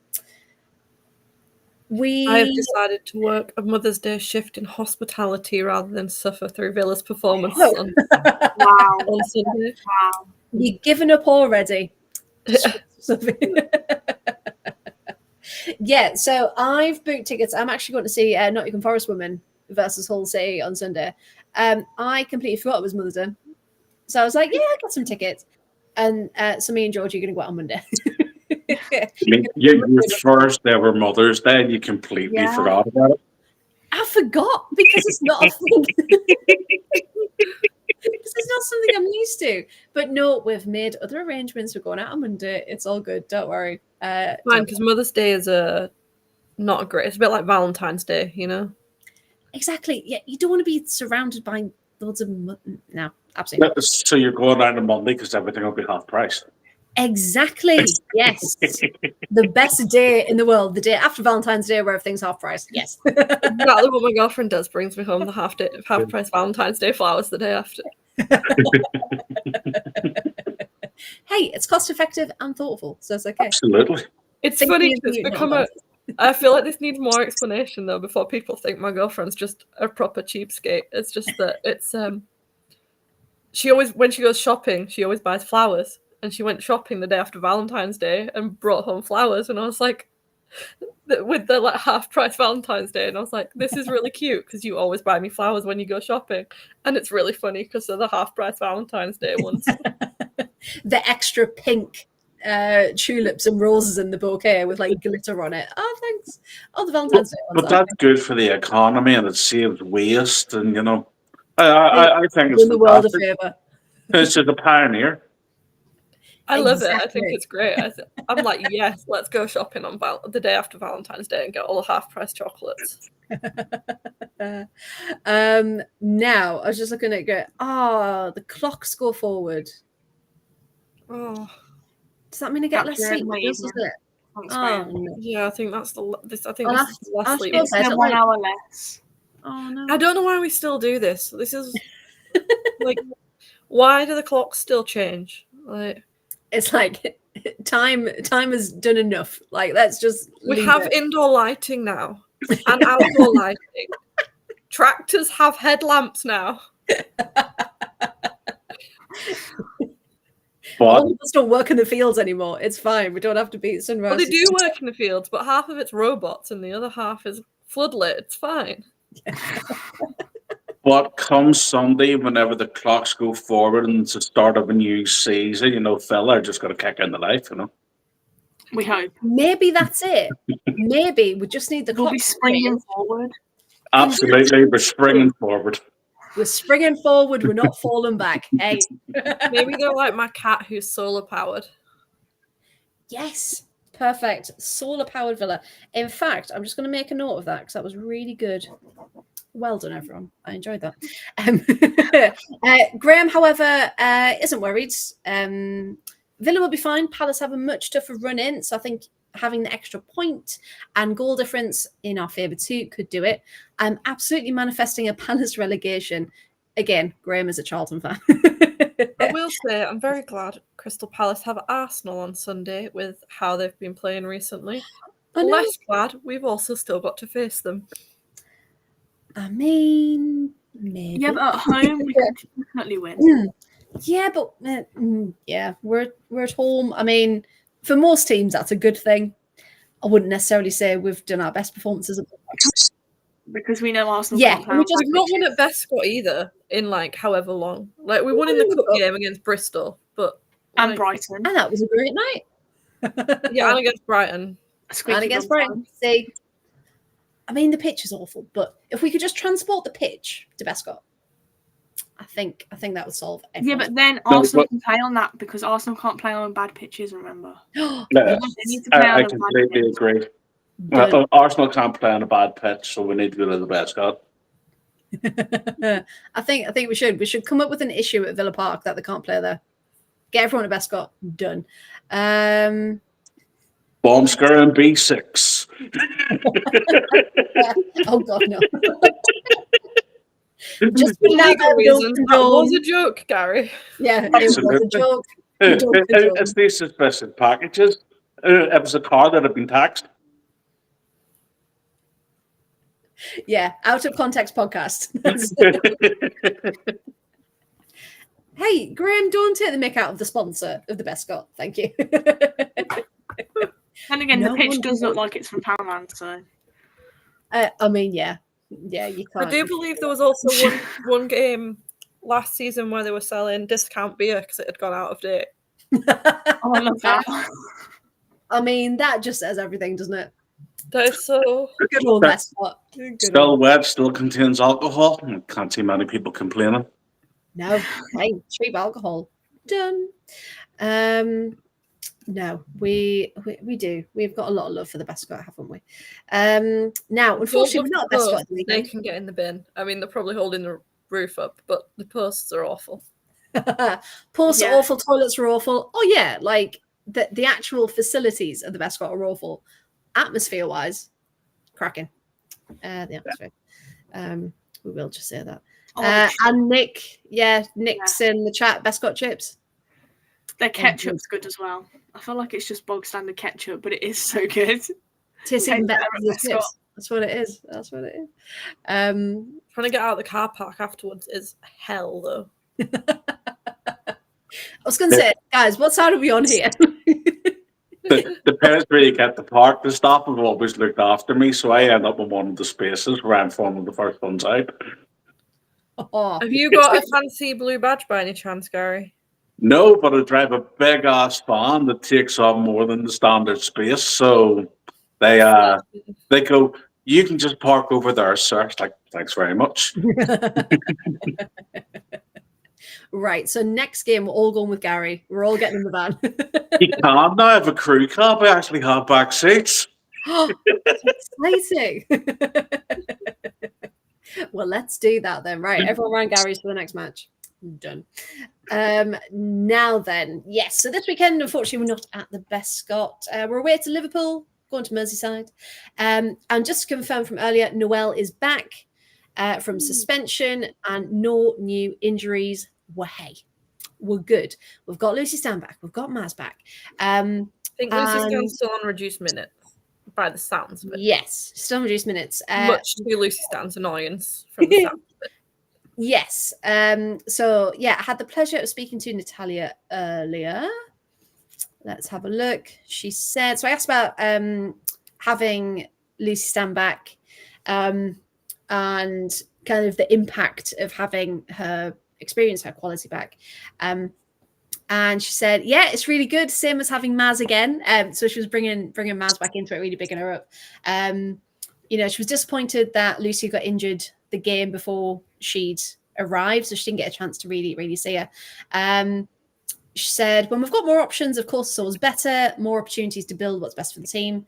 Speaker 4: have decided to work a Mother's Day shift in hospitality rather than suffer through Villa's performance on Sunday.
Speaker 2: Wow.
Speaker 1: You've given up already. Yeah, so I've booked tickets. I'm actually going to see Nottingham Forest Women versus Hull City on Sunday. I completely forgot it was Mother's Day. So I was like, yeah, I got some tickets. And so me and Georgie are going to go out on Monday.
Speaker 3: Your first ever Mother's Day, and you completely forgot about it.
Speaker 1: I forgot because it's not a thing. Because it's not something I'm used to. But no, we've made other arrangements. We're going out on Monday. It's all good. Don't worry.
Speaker 4: Fine, because Mother's Day is not a great. It's a bit like Valentine's Day,
Speaker 1: Exactly. Yeah, you don't want to be surrounded by loads of no, absolutely.
Speaker 3: So you're going out on Monday because everything will be half price.
Speaker 1: Exactly. Yes. The best day in the world, the day after Valentine's Day, where everything's half price. Yes.
Speaker 4: Exactly what my girlfriend does. Brings me home the half price Valentine's Day flowers the day after.
Speaker 1: Hey, it's cost effective and thoughtful, so it's okay.
Speaker 3: Absolutely.
Speaker 4: It's funny because it's become I feel like this needs more explanation though before people think my girlfriend's just a proper cheapskate. It's just that it's she always, when she goes shopping, she always buys flowers. And she went shopping the day after Valentine's Day and brought home flowers. And I was like, with the like half price Valentine's Day. And I was like, this is really cute because you always buy me flowers when you go shopping. And it's really funny because of the half price Valentine's Day ones.
Speaker 1: The extra pink tulips and roses in the bouquet with like glitter on it. Oh, thanks. Oh, the Valentine's Day ones.
Speaker 3: But that's good for the economy and it saves waste. And, I think it's
Speaker 1: in the world of favour.
Speaker 3: It's just a pioneer.
Speaker 4: I love it. I think it's great. I'm like, yes, let's go shopping on the day after Valentine's Day and get all the half-price chocolates.
Speaker 1: Now, I was just looking at it. The clocks go forward.
Speaker 4: Oh,
Speaker 1: does that mean I get less sleep?
Speaker 4: Yeah, I think that's the last sleep.
Speaker 2: It's 1 hour less.
Speaker 1: Oh no!
Speaker 4: I don't know why we still do this. This is Like, why do the clocks still change? Like,
Speaker 1: It's like time has done enough. Like, let's just
Speaker 4: we
Speaker 1: leave
Speaker 4: have
Speaker 1: it.
Speaker 4: indoor lighting now and outdoor lighting. Tractors have headlamps now.
Speaker 1: All
Speaker 3: But
Speaker 1: of us don't work in the fields anymore. It's fine. We don't have to be at sunrise.
Speaker 4: Well, they do work in the fields, but half of it's robots and the other half is floodlit. It's fine.
Speaker 3: But come Sunday, whenever the clocks go forward and it's the start of a new season, Phil are just going to kick into life,
Speaker 2: We hope.
Speaker 1: Maybe that's it. Maybe we just need the
Speaker 2: We'll
Speaker 1: clock
Speaker 2: be
Speaker 1: to
Speaker 2: springing
Speaker 1: change.
Speaker 2: forward.
Speaker 3: Absolutely, we're springing forward.
Speaker 1: We're springing forward. We're not falling back. Hey.
Speaker 4: Maybe they're like my cat who's solar powered.
Speaker 1: Yes. Perfect. Solar powered villa. In fact, I'm just going to make a note of that because that was really good. Well done, everyone. I enjoyed that. Graham, however, isn't worried. Villa will be fine. Palace have a much tougher run in. So I think having the extra point and goal difference in our favour too could do it. I'm absolutely manifesting a Palace relegation. Again, Graham is a Charlton fan.
Speaker 4: I will say I'm very glad Crystal Palace have Arsenal on Sunday with how they've been playing recently. Less glad we've also still got to face them.
Speaker 1: I mean, maybe.
Speaker 2: Yeah, but at home we can definitely win.
Speaker 1: Yeah, but we're at home. I mean, for most teams, that's a good thing. I wouldn't necessarily say we've done our best performances.
Speaker 2: Because we know Arsenal
Speaker 1: Yeah,
Speaker 2: can't play.
Speaker 1: we
Speaker 4: We've not won at Bescott either in like however long. Like we won in the cup game against Bristol, but
Speaker 2: And
Speaker 4: like,
Speaker 2: Brighton.
Speaker 1: And that was a great night.
Speaker 4: yeah, and against Brighton.
Speaker 1: And against Brighton. See, I mean, the pitch is awful, but if we could just transport the pitch to Bescott, I think that would solve everything.
Speaker 2: Yeah, but then Arsenal can play on that because Arsenal can't play on bad pitches, remember?
Speaker 3: No,
Speaker 2: They need to play on
Speaker 3: I
Speaker 2: a bad
Speaker 3: completely
Speaker 2: pitch.
Speaker 3: agree. Well, Arsenal can't play on a bad pitch, so we need to go to the Bescott.
Speaker 1: I think we should come up with an issue at Villa Park that they can't play there. Get everyone to Bescott. Done.
Speaker 3: Bombsker and B6.
Speaker 1: Oh God, no.
Speaker 4: Just for legal reasons, that was a joke, Gary.
Speaker 1: Yeah, it was a joke.
Speaker 3: It's these suspicious packages. It was a car that had been taxed.
Speaker 1: Yeah, out of context podcast. Hey, Graham, don't take the mick out of the sponsor of the Bescott. Thank you.
Speaker 2: And again, the pitch does look like it's from Poundland, so.
Speaker 1: I mean, yeah, you can't.
Speaker 4: I do believe there was also one game last season where they were selling discount beer because it had gone out of date.
Speaker 2: Oh, I love that.
Speaker 1: I mean, that just says everything, doesn't it?
Speaker 4: That is so
Speaker 1: good old Bescott.
Speaker 3: Still wet, still contains alcohol. Can't see many people complaining.
Speaker 1: No, hey, cheap alcohol. Done. No, we do. We've got a lot of love for the Bescott, haven't we? Now, unfortunately, we're not Bescott.
Speaker 4: They can get in the bin. I mean, they're probably holding the roof up, but the posts are awful.
Speaker 1: Posts are awful. Toilets are awful. Oh yeah, like the actual facilities of the Bescott are awful. Atmosphere-wise, cracking. The atmosphere. We will just say that. And Nick's in the chat. Bescott chips.
Speaker 2: Their ketchup's good as well. I feel like it's just bog standard ketchup, but it is so good.
Speaker 1: Tastes even better than the chips. That's what it is.
Speaker 4: Trying to get out of the car park afterwards is hell, though.
Speaker 1: I was going to say, guys, what side are we on here?
Speaker 3: The parents really get the park. The staff have always looked after me, so I end up in one of the spaces where I'm one of the first ones out.
Speaker 1: Oh.
Speaker 4: Have you got a fancy blue badge by any chance, Gary?
Speaker 3: No, but I drive a big ass van that takes up more than the standard space. So they go, you can just park over there, sir. It's like, thanks very much.
Speaker 1: Right. So next game, we're all going with Gary. We're all getting in the van.
Speaker 3: You can now. I have a crew cab. I actually have back seats.
Speaker 1: Exciting. Well, let's do that then. Right. Everyone around Gary's for the next match. Done. Now then, yes. So this weekend, unfortunately, we're not at the Bescott. We're away to Liverpool, going to Merseyside. And just to confirm from earlier, Noel is back. from suspension, and no new injuries. We're good. We've got Lucy Stan back. We've got Maz back.
Speaker 4: I think Lucy's
Speaker 1: And-
Speaker 4: going still on reduced minutes, by the sounds of it.
Speaker 1: Yes, still reduced minutes.
Speaker 4: Much to Lucy Stan's annoyance from the sound of it.
Speaker 1: Yes. So yeah, I had the pleasure of speaking to Natalia earlier. Let's have a look. She said, so I asked about having Lucy Stan back and kind of the impact of having her experience, her quality back. And she said, yeah, it's really good. Same as having Maz again. So she was bringing Maz back into it, really bigging her up. She was disappointed that Lucy got injured the game before she'd arrived, so she didn't get a chance to really see her. She said, when we've got more options, of course, it's always better, more opportunities to build what's best for the team.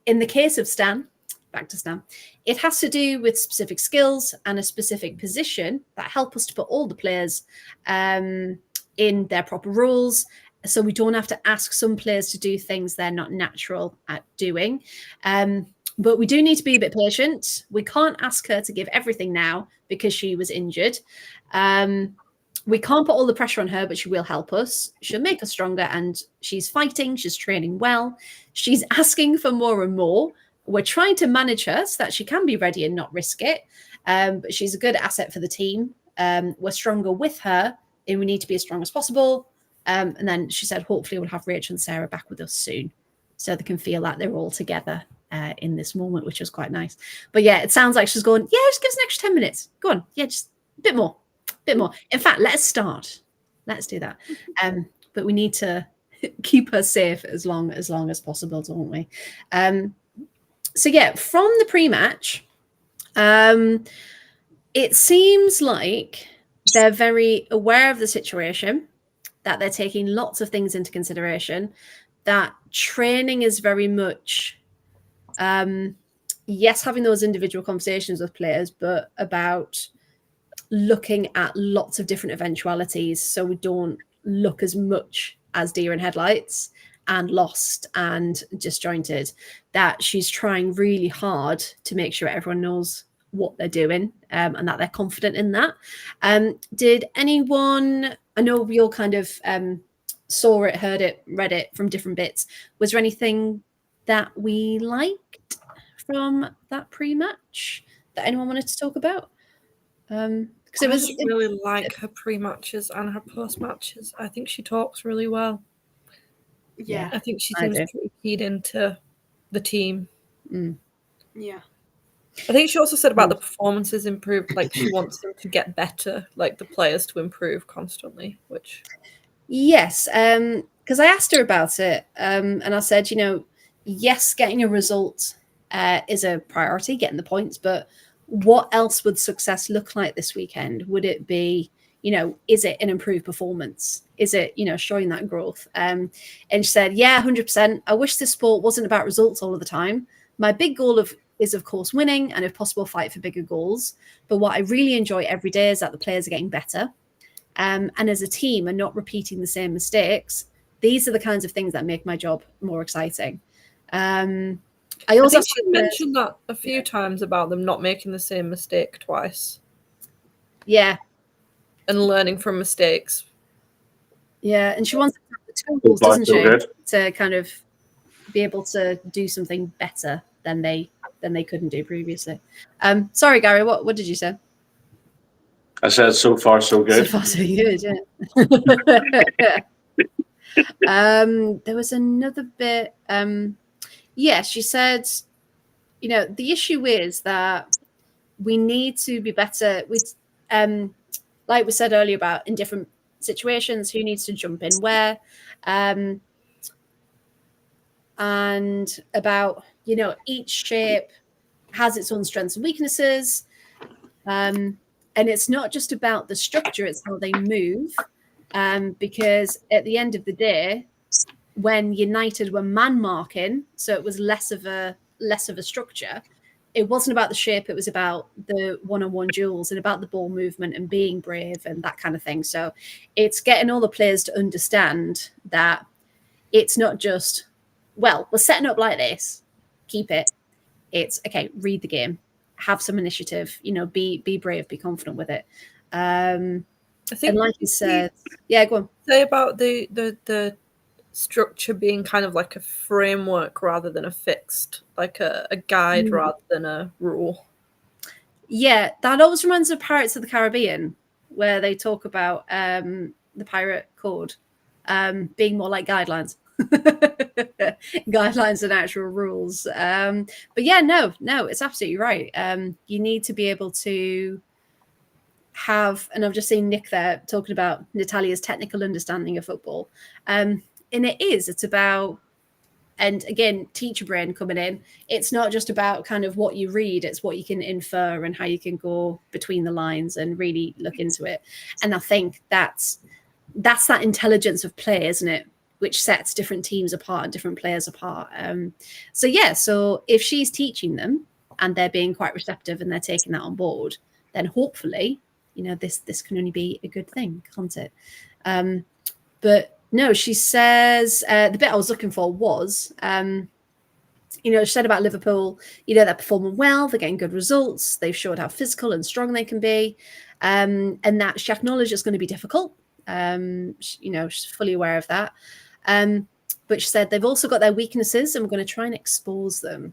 Speaker 1: In the case of Stan, back to Stan, it has to do with specific skills and a specific position that help us to put all the players in their proper roles, so we don't have to ask some players to do things they're not natural at doing. But we do need to be a bit patient. We can't ask her to give everything now because she was injured. We can't put all the pressure on her, but she will help us. She'll make us stronger, and she's fighting. She's training well. She's asking for more and more. We're trying to manage her so that she can be ready and not risk it. But she's a good asset for the team. We're stronger with her, and we need to be as strong as possible. And then she said, hopefully we'll have Rachel and Sarah back with us soon so they can feel like they're all together in this moment, which was quite nice. But yeah, it sounds like she's going, yeah, just give us an extra 10 minutes. Go on. Yeah, just a bit more. In fact, let's start. Let's do that. But we need to keep her safe as long as possible, don't we? So yeah, from the pre-match, it seems like they're very aware of the situation, that they're taking lots of things into consideration, that training is very much, yes, having those individual conversations with players, but about looking at lots of different eventualities so we don't look as much as deer in headlights and lost and disjointed, that she's trying really hard to make sure everyone knows what they're doing and that they're confident in that. Did anyone, I know we all kind of saw it, heard it, read it from different bits. Was there anything that we liked from that pre-match that anyone wanted to talk about? Because
Speaker 4: I just really like her pre-matches and her post-matches. I think she talks really well.
Speaker 2: Yeah.
Speaker 4: I think she seems pretty keyed into the team.
Speaker 2: Yeah.
Speaker 4: I think she also said about the performances improved, like she wants them to get better, like the players to improve constantly, which...
Speaker 1: Yes, because I asked her about it and I said, yes, getting a result is a priority, getting the points, but what else would success look like this weekend? Would it be, is it an improved performance? Is it, showing that growth? And she said, yeah, 100%. I wish this sport wasn't about results all of the time. My big goal is, of course, winning and, if possible, fight for bigger goals. But what I really enjoy every day is that the players are getting better. And as a team and not repeating the same mistakes. These are the kinds of things that make my job more exciting. I also
Speaker 4: think she mentioned that a few times about them not making the same mistake twice.
Speaker 1: Yeah.
Speaker 4: And learning from mistakes.
Speaker 1: Yeah, and she wants to have the tools, doesn't she, to kind of be able to do something better than they couldn't do previously. Sorry, Gary, what did you say?
Speaker 3: I said so far so good.
Speaker 1: So far so good, yeah. There was another bit. Yeah, she said, the issue is that we need to be better with, like we said earlier about in different situations, who needs to jump in where, and about, each shape has its own strengths and weaknesses. And it's not just about the structure, it's how they move. Because at the end of the day, when United were man marking, so it was less of a structure, it wasn't about the shape, it was about the one-on-one duels and about the ball movement and being brave and that kind of thing. So it's getting all the players to understand that it's not just, well, we're setting up like this, keep it. It's, okay, read the game. have some initiative. Be brave, be confident with it.
Speaker 4: I think,
Speaker 1: and like you said, yeah, go on.
Speaker 4: Say about the structure being kind of like a framework rather than a fixed, like a guide rather than a rule.
Speaker 1: Yeah, that always reminds me of Pirates of the Caribbean, where they talk about the pirate code being more like guidelines. Guidelines and actual rules. But yeah, no, it's absolutely right. You need to be able to have, and I've just seen Nick there talking about Natalia's technical understanding of football. And it's about, and again, teacher brain coming in. It's not just about kind of what you read, it's what you can infer and how you can go between the lines and really look into it. And I think that's that intelligence of play, isn't it? Which sets different teams apart and different players apart. So if she's teaching them and they're being quite receptive and they're taking that on board, then hopefully, this can only be a good thing, can't it? But no, she says the bit I was looking for was, she said about Liverpool, they're performing well, they're getting good results, they've showed how physical and strong they can be, and that she acknowledged it's going to be difficult. She's fully aware of that. But she said they've also got their weaknesses and we're going to try and expose them.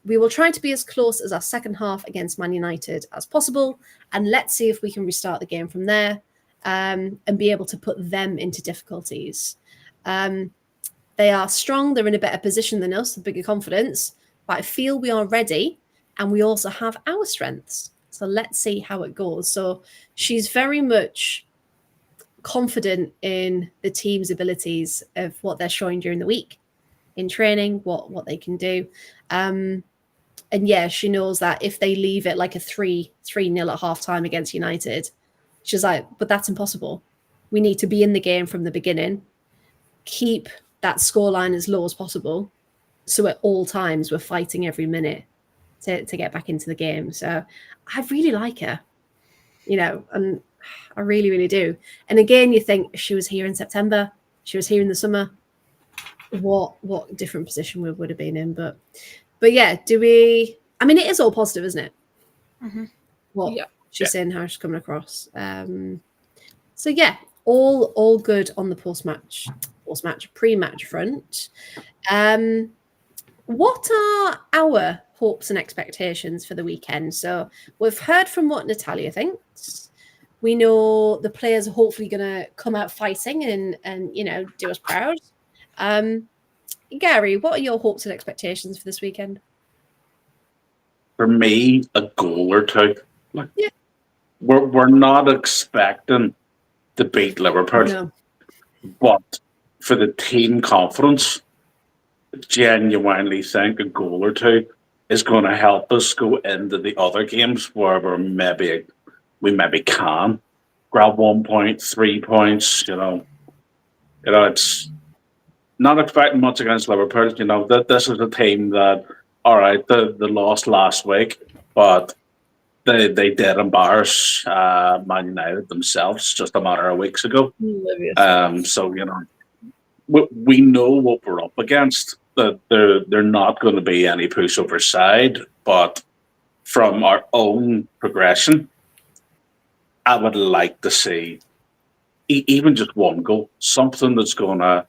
Speaker 1: We will try to be as close as our second half against Man United as possible, and let's see if we can restart the game from there and be able to put them into difficulties. They are strong, they're in a better position than us, with bigger confidence, but I feel we are ready and we also have our strengths. So let's see how it goes. So she's very much confident in the team's abilities of what they're showing during the week in training, what they can do. And yeah, she knows that if they leave it like a 3-0 at halftime against United, she's like, but that's impossible. We need to be in the game from the beginning, keep that scoreline as low as possible. So at all times, we're fighting every minute to get back into the game. So I really like her, and I really, really do. And again, you think if she was here in September, she was here in the summer, what different position we would have been in. But yeah, it is all positive, isn't it?
Speaker 2: Mm-hmm.
Speaker 1: What she's saying, how she's coming across. So yeah, all good on the pre-match front. What are our hopes and expectations for the weekend? So we've heard from what Natalia thinks. We know the players are hopefully going to come out fighting and do us proud. Gary, what are your hopes and expectations for this weekend?
Speaker 3: For me, a goal or two. We're not expecting to beat Liverpool,
Speaker 1: No.
Speaker 3: but for the team confidence, genuinely think a goal or two is going to help us go into the other games where we maybe can grab 1 point, 3 points. It's not expecting much against Liverpool. That this is a team that, all right, they lost last week, but they did embarrass Man United themselves just a matter of weeks ago. So we know what we're up against. That they're not going to be any pushover side, but from our own progression, I would like to see even just one goal, something that's going to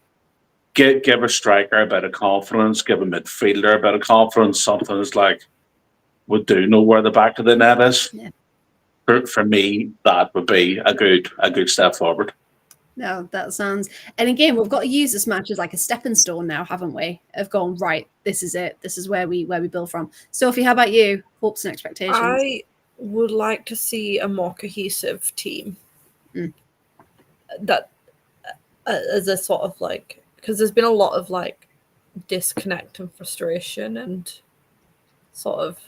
Speaker 3: give a striker a bit of confidence, give a midfielder a bit of confidence, something that's like, we do know where the back of the net is.
Speaker 1: Yeah.
Speaker 3: For me, that would be a good step forward.
Speaker 1: No, that sounds. And again, we've got to use this match as like a stepping stone now, haven't we? Of going, right, this is it. This is where we build from. Sophie, how about you? Hopes and expectations?
Speaker 4: I would like to see a more cohesive team. That as a sort of like, because there's been a lot of like disconnect and frustration and sort of.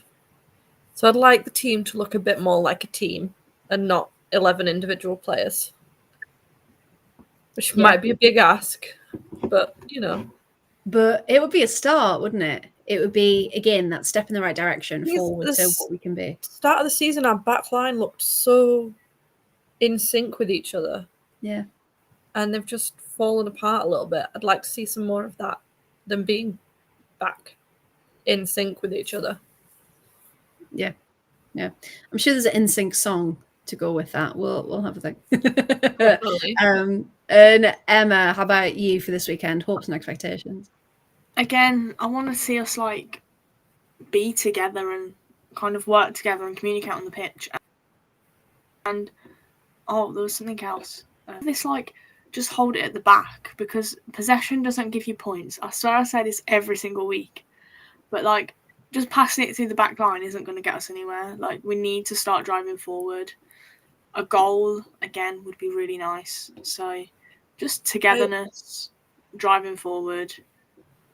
Speaker 4: So I'd like the team to look a bit more like a team and not 11 individual players. Which might be a big ask, but
Speaker 1: But it would be a start, wouldn't it? It would be, again, that step in the right direction forward to what we can be.
Speaker 4: Start of the season, our back line looked so in sync with each other.
Speaker 1: Yeah.
Speaker 4: And they've just fallen apart a little bit. I'd like to see some more of that, them being back in sync with each other.
Speaker 1: Yeah. I'm sure there's an NSYNC song to go with that. We'll have a thing.
Speaker 4: Definitely.
Speaker 1: And Emma, how about you for this weekend? Hopes and expectations.
Speaker 2: Again, I want to see us like be together and kind of work together and communicate on the pitch. And oh, there was something else. This like just hold it at the back, because possession doesn't give you points. I swear I say this every single week, but like just passing it through the back line isn't going to get us anywhere. Like, we need to start driving forward. A goal again would be really nice. So just togetherness, driving forward,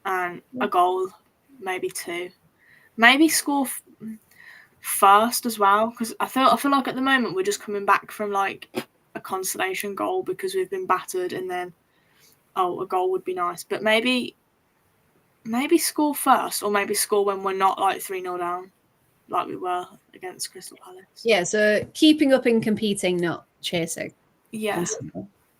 Speaker 2: and a goal, maybe 2. Maybe score first as well, because I feel like at the moment we're just coming back from like a consolation goal because we've been battered, and then a goal would be nice. But maybe score first, or maybe score when we're not like 3-0 down, like we were against Crystal Palace.
Speaker 1: Yeah, so keeping up and competing, not chasing.
Speaker 2: Yeah.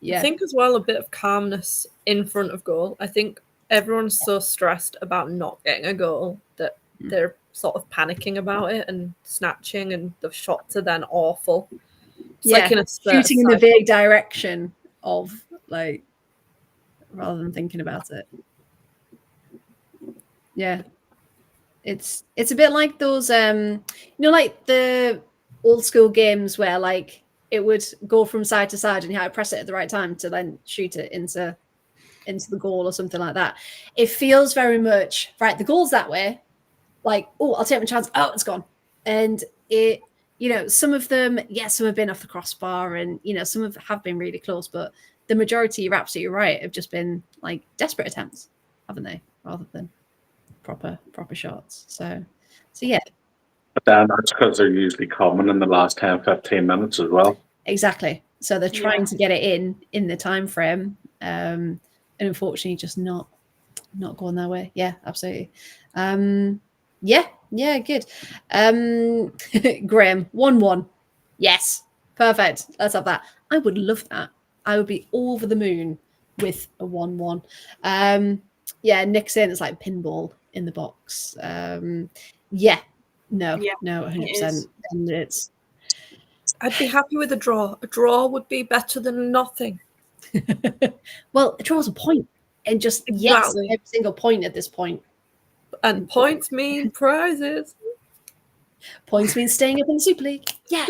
Speaker 1: Yeah.
Speaker 4: I think as well a bit of calmness in front of goal. I think everyone's so stressed about not getting a goal that they're sort of panicking about it and snatching, and the shots are then awful. It's like in a
Speaker 1: shooting in the vague direction of, like, rather than thinking about it. Yeah. It's a bit like those like the old school games where like it would go from side to side and you had to press it at the right time to then shoot it into the goal or something like that. It feels very much right, the goal's that way, like, oh, I'll take my chance, oh, it's gone. And it, some of them, some have been off the crossbar, and some have been really close, but the majority, you're absolutely right, have just been like desperate attempts, haven't they, rather than proper shots. So yeah.
Speaker 3: But then that's because they're usually coming in the last 10, 15 minutes as well.
Speaker 1: Exactly. So they're trying to get it in the time frame, and unfortunately just not going their way. Yeah, absolutely. Yeah, good. Graham, 1-1. Yes, perfect. Let's have that. I would love that. I would be over the moon with a 1-1. Nick's saying it's like pinball in the box. No, 100%. And it's.
Speaker 4: I'd be happy with a draw. A draw would be better than nothing.
Speaker 1: Well, a draw's a point, and just every single point at this point.
Speaker 4: And points mean prizes.
Speaker 1: Points mean staying up in the Super League. Yeah.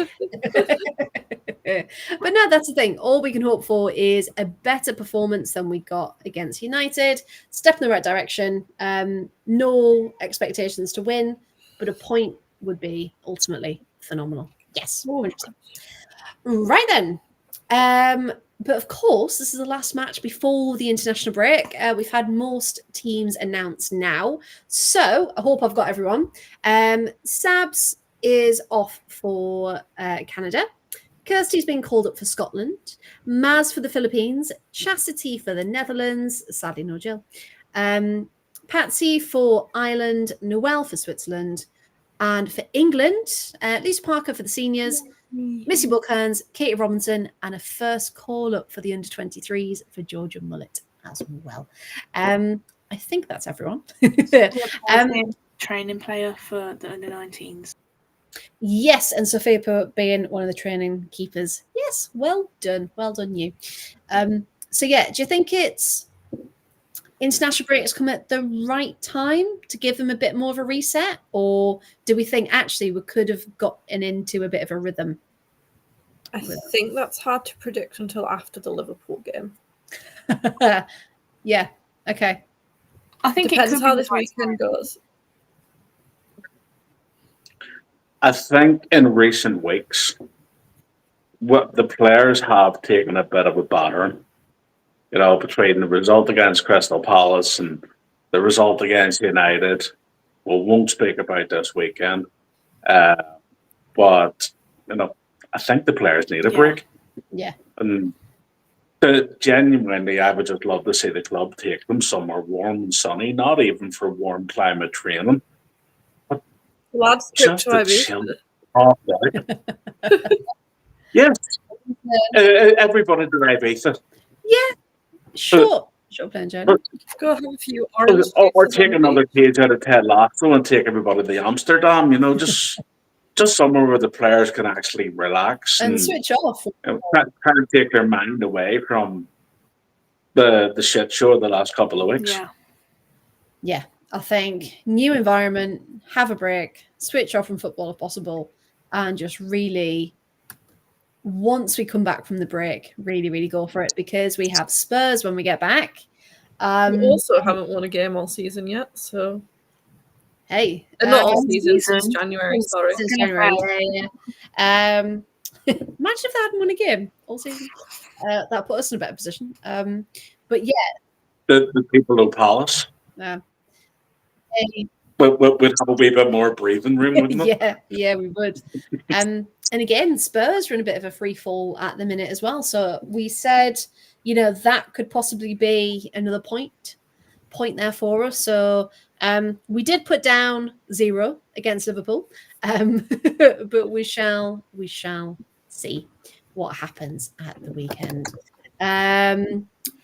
Speaker 1: But no, that's the thing. All we can hope for is a better performance than we got against United. Step in the right direction. No expectations to win, but a point would be ultimately phenomenal. Yes, 100%. Right then. But of course, this is the last match before the international break. We've had most teams announced now. So I hope I've got everyone. Sabs is off for Canada. Kirsty's been called up for Scotland. Maz for the Philippines. Chastity for the Netherlands. Sadly, no Jill. Patsy for Ireland. Noelle for Switzerland. And for England, Lisa Parker for the seniors. Missy Buckhearns, Katie Robinson, and a first call up for the under-23s for Georgia Mullet as well. I think that's everyone.
Speaker 2: Training player for the under-19s.
Speaker 1: Yes, and Sophia being one of the training keepers. Yes, well done you. Do you think it's international break has come at the right time to give them a bit more of a reset, or do we think actually we could have gotten into a bit of a rhythm?
Speaker 4: I think that's hard to predict until after the Liverpool game.
Speaker 1: Yeah. Okay.
Speaker 2: I think
Speaker 4: depends
Speaker 2: it
Speaker 4: how this weekend goes.
Speaker 3: I think in recent weeks, what the players have taken a bit of a battering. Between the result against Crystal Palace and the result against United. We won't speak about this weekend. But, I think the players need a break.
Speaker 1: Yeah.
Speaker 3: And genuinely, I would just love to see the club take them somewhere warm and sunny, not even for warm climate training. But
Speaker 4: lads,
Speaker 3: just to chill off there. Yes. Everybody to Ibiza.
Speaker 1: Yeah. Sure, playing Johnny.
Speaker 4: Go have a few orange.
Speaker 3: Or take another page out of Ted Lasso and take everybody to Amsterdam. Just just somewhere where the players can actually relax
Speaker 1: and
Speaker 3: and
Speaker 1: switch off.
Speaker 3: try and take their mind away from the shit show of the last couple of weeks.
Speaker 2: Yeah.
Speaker 1: Yeah, I think new environment, have a break, switch off from football if possible, and just really, once we come back from the break, really, really go for it because we have Spurs when we get back.
Speaker 4: We also haven't won a game all season yet, so
Speaker 1: Hey,
Speaker 4: not all
Speaker 2: season.
Speaker 4: since January. Sorry,
Speaker 1: since January. Yeah. Imagine if they hadn't won a game all season. That put us in a better position. But yeah,
Speaker 3: The people of Palace
Speaker 1: hey,
Speaker 3: would have a wee bit more breathing room, wouldn't it?
Speaker 1: yeah, we would. And again, Spurs are in a bit of a free fall at the minute as well. So we said, that could possibly be another point there for us. So we did put down 0 against Liverpool, but we shall see what happens at the weekend.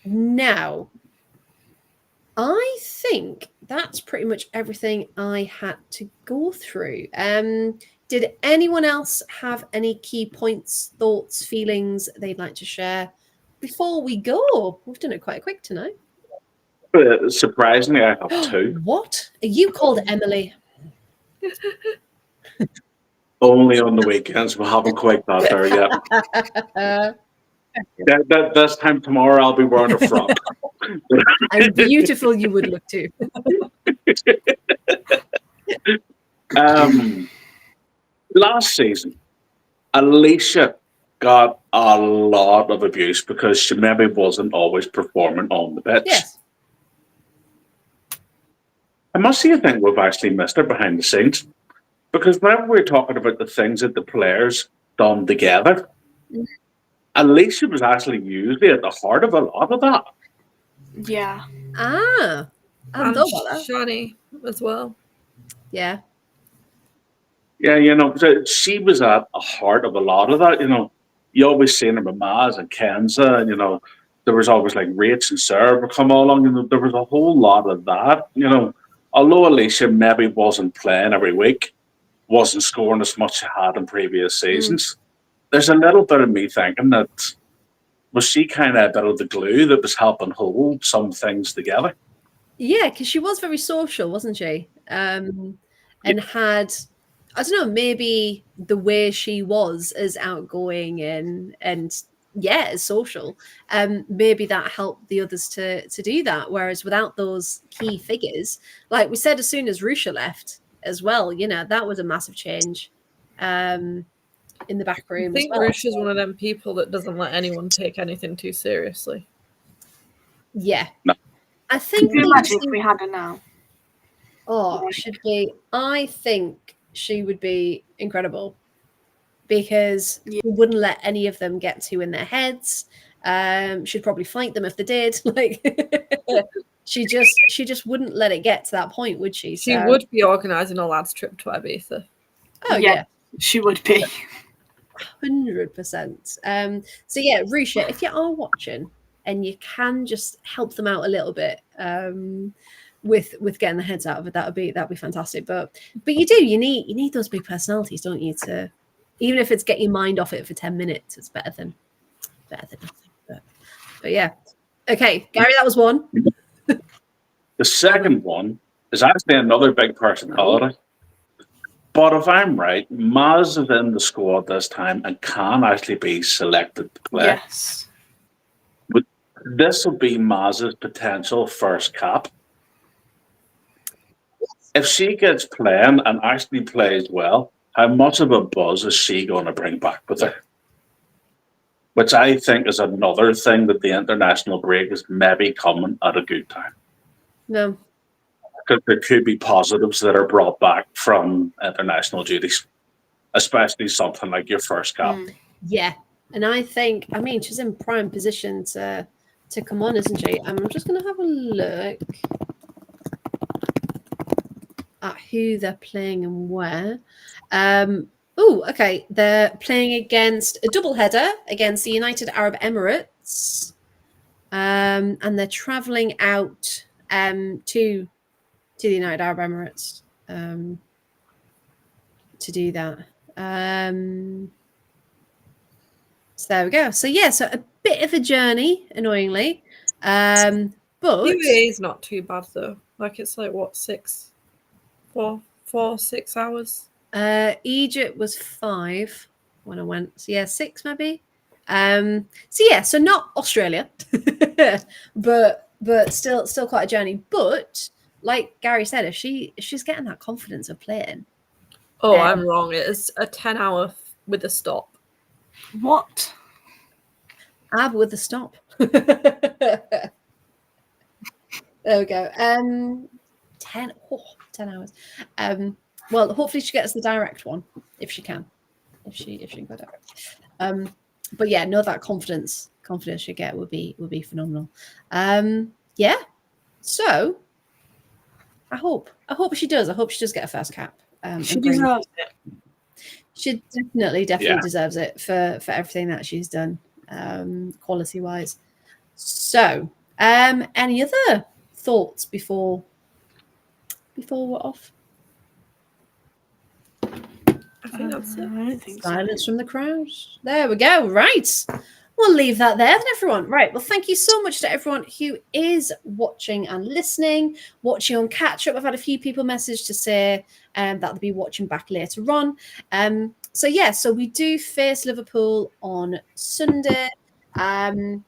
Speaker 1: Now, I think that's pretty much everything I had to go through. Did anyone else have any key points, thoughts, feelings they'd like to share before we go? We've done it quite quick tonight.
Speaker 3: Surprisingly, I have 2.
Speaker 1: What? Are you called Emily?
Speaker 3: Only on the weekends. We haven't quite got there yet. This time tomorrow, I'll be wearing a frock.
Speaker 1: And beautiful you would look too.
Speaker 3: Last season, Alicia got a lot of abuse because she maybe wasn't always performing on the pitch.
Speaker 1: Yes.
Speaker 3: I must say, I think we've actually missed her behind the scenes because whenever we're talking about the things that the players done together, Alicia was actually usually at the heart of a lot of that.
Speaker 2: Yeah.
Speaker 1: I hadn't thought about that.
Speaker 4: Shani as well.
Speaker 1: Yeah.
Speaker 3: Yeah, so she was at the heart of a lot of that. You always seen her with Maz and Kenza, and there was always like Rach and Sarah would come along, and there was a whole lot of that. Although Alicia maybe wasn't playing every week, wasn't scoring as much as she had in previous seasons, there's a little bit of me thinking that was she kind of a bit of the glue that was helping hold some things together.
Speaker 1: Yeah, because she was very social, wasn't she? And had, I don't know, maybe the way she was as outgoing and as social, maybe that helped the others to do that. Whereas without those key figures, like we said, as soon as Rusha left as well, that was a massive change in the back room.
Speaker 4: I think
Speaker 1: as well.
Speaker 4: Rusha's one of them people that doesn't let anyone take anything too seriously.
Speaker 1: Yeah.
Speaker 3: No.
Speaker 1: I think
Speaker 2: Could you imagine if we had her now?
Speaker 1: Oh, should be. I think she would be incredible because we wouldn't let any of them get too in their heads. She'd probably fight them if they did. Like she just wouldn't let it get to that point, would she?
Speaker 4: She would be organising a lads' trip to Ibiza.
Speaker 1: Oh yeah,
Speaker 2: she would be.
Speaker 1: 100%. So yeah, Rusha, if you are watching and you can just help them out a little bit with getting the heads out of it, that'd be fantastic. But you need those big personalities, don't you? To even if it's get your mind off it for 10 minutes, it's better than nothing. But yeah, okay, Gary, that was one.
Speaker 3: The second one is actually another big personality. But if I'm right, Maz is in the squad this time and can actually be selected to play.
Speaker 2: Yes.
Speaker 3: But this will be Maz's potential first cap. If she gets playing and actually plays well, how much of a buzz is she going to bring back with her? Which I think is another thing that the international break is maybe coming at a good time.
Speaker 1: No.
Speaker 3: Because there could be positives that are brought back from international duties, especially something like your first cap.
Speaker 1: Yeah, and I mean, she's in prime position to come on, isn't she? I'm just going to have a look at who they're playing and where. Okay, they're playing against a doubleheader against the United Arab Emirates, and they're travelling out to the United Arab Emirates to do that. So there we go. So yeah, so a bit of a journey, annoyingly. But
Speaker 4: UAE is not too bad though. Like it's like what 6 hours.
Speaker 1: Egypt was 5 when I went. So yeah, 6 maybe. So yeah, so not Australia, but still quite a journey. But like Gary said, if she's getting that confidence of playing,
Speaker 4: Oh, I'm wrong. It is a 10-hour with a stop.
Speaker 2: What?
Speaker 1: Ab with the stop. There we go. 10 hours. Well, hopefully she gets the direct one if she can. If she can go direct. But yeah, no, that confidence she get would be phenomenal. Yeah. So I hope she does. I hope she does get a first cap.
Speaker 2: She deserves it.
Speaker 1: She definitely
Speaker 3: Yeah.
Speaker 1: deserves it for everything that she's done, quality wise. So, any other thoughts before we're off?
Speaker 4: I think that's it.
Speaker 2: I don't think
Speaker 1: Silence from the crowd. There we go. Right. We'll leave that there then, everyone. Right. Well, thank you so much to everyone who is watching and listening, watching on catch up. I've had a few people message to say that they'll be watching back later on. So yeah, so we do face Liverpool on Sunday. And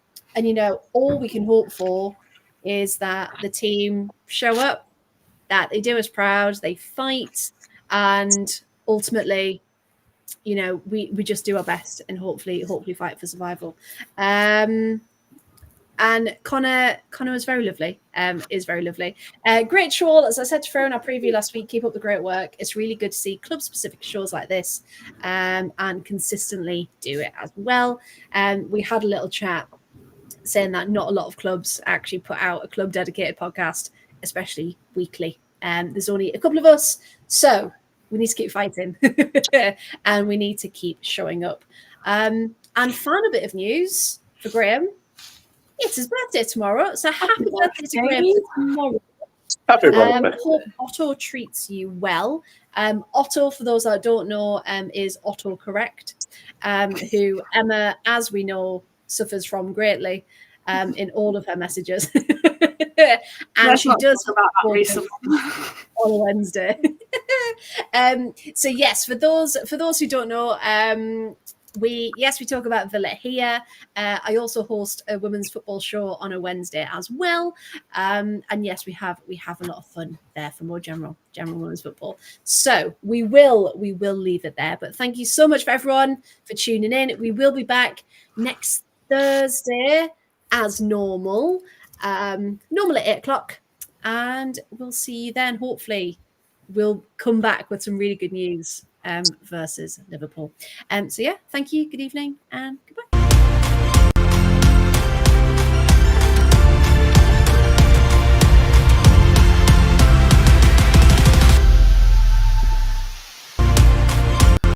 Speaker 1: all we can hope for is that the team show up, that they do us proud, they fight, and ultimately, we just do our best and hopefully fight for survival. And Connor is very lovely. Great show, as I said to Fro in our preview last week. Keep up the great work. It's really good to see club specific shows like this and consistently do it as well. We had a little chat saying that not a lot of clubs actually put out a club dedicated podcast, especially weekly. There's only a couple of us, so we need to keep fighting and we need to keep showing up. And final bit of news for Graham. It's his birthday tomorrow, so happy birthday to Graham tomorrow.
Speaker 3: Happy birthday.
Speaker 1: Hope Otto treats you well. Otto, for those that don't know, is Otto Correct, who Emma, as we know, suffers from greatly in all of her messages. And she does
Speaker 2: talk about that recently
Speaker 1: on Wednesday. So yes, for those who don't know, we talk about Villa here. I also host a women's football show on a Wednesday as well. And yes, we have a lot of fun there for more general women's football. So we will leave it there. But thank you so much for everyone for tuning in. We will be back next Thursday as normal. Normal at 8:00, and we'll see you then. Hopefully we'll come back with some really good news versus Liverpool. So yeah, thank you, good evening, and goodbye.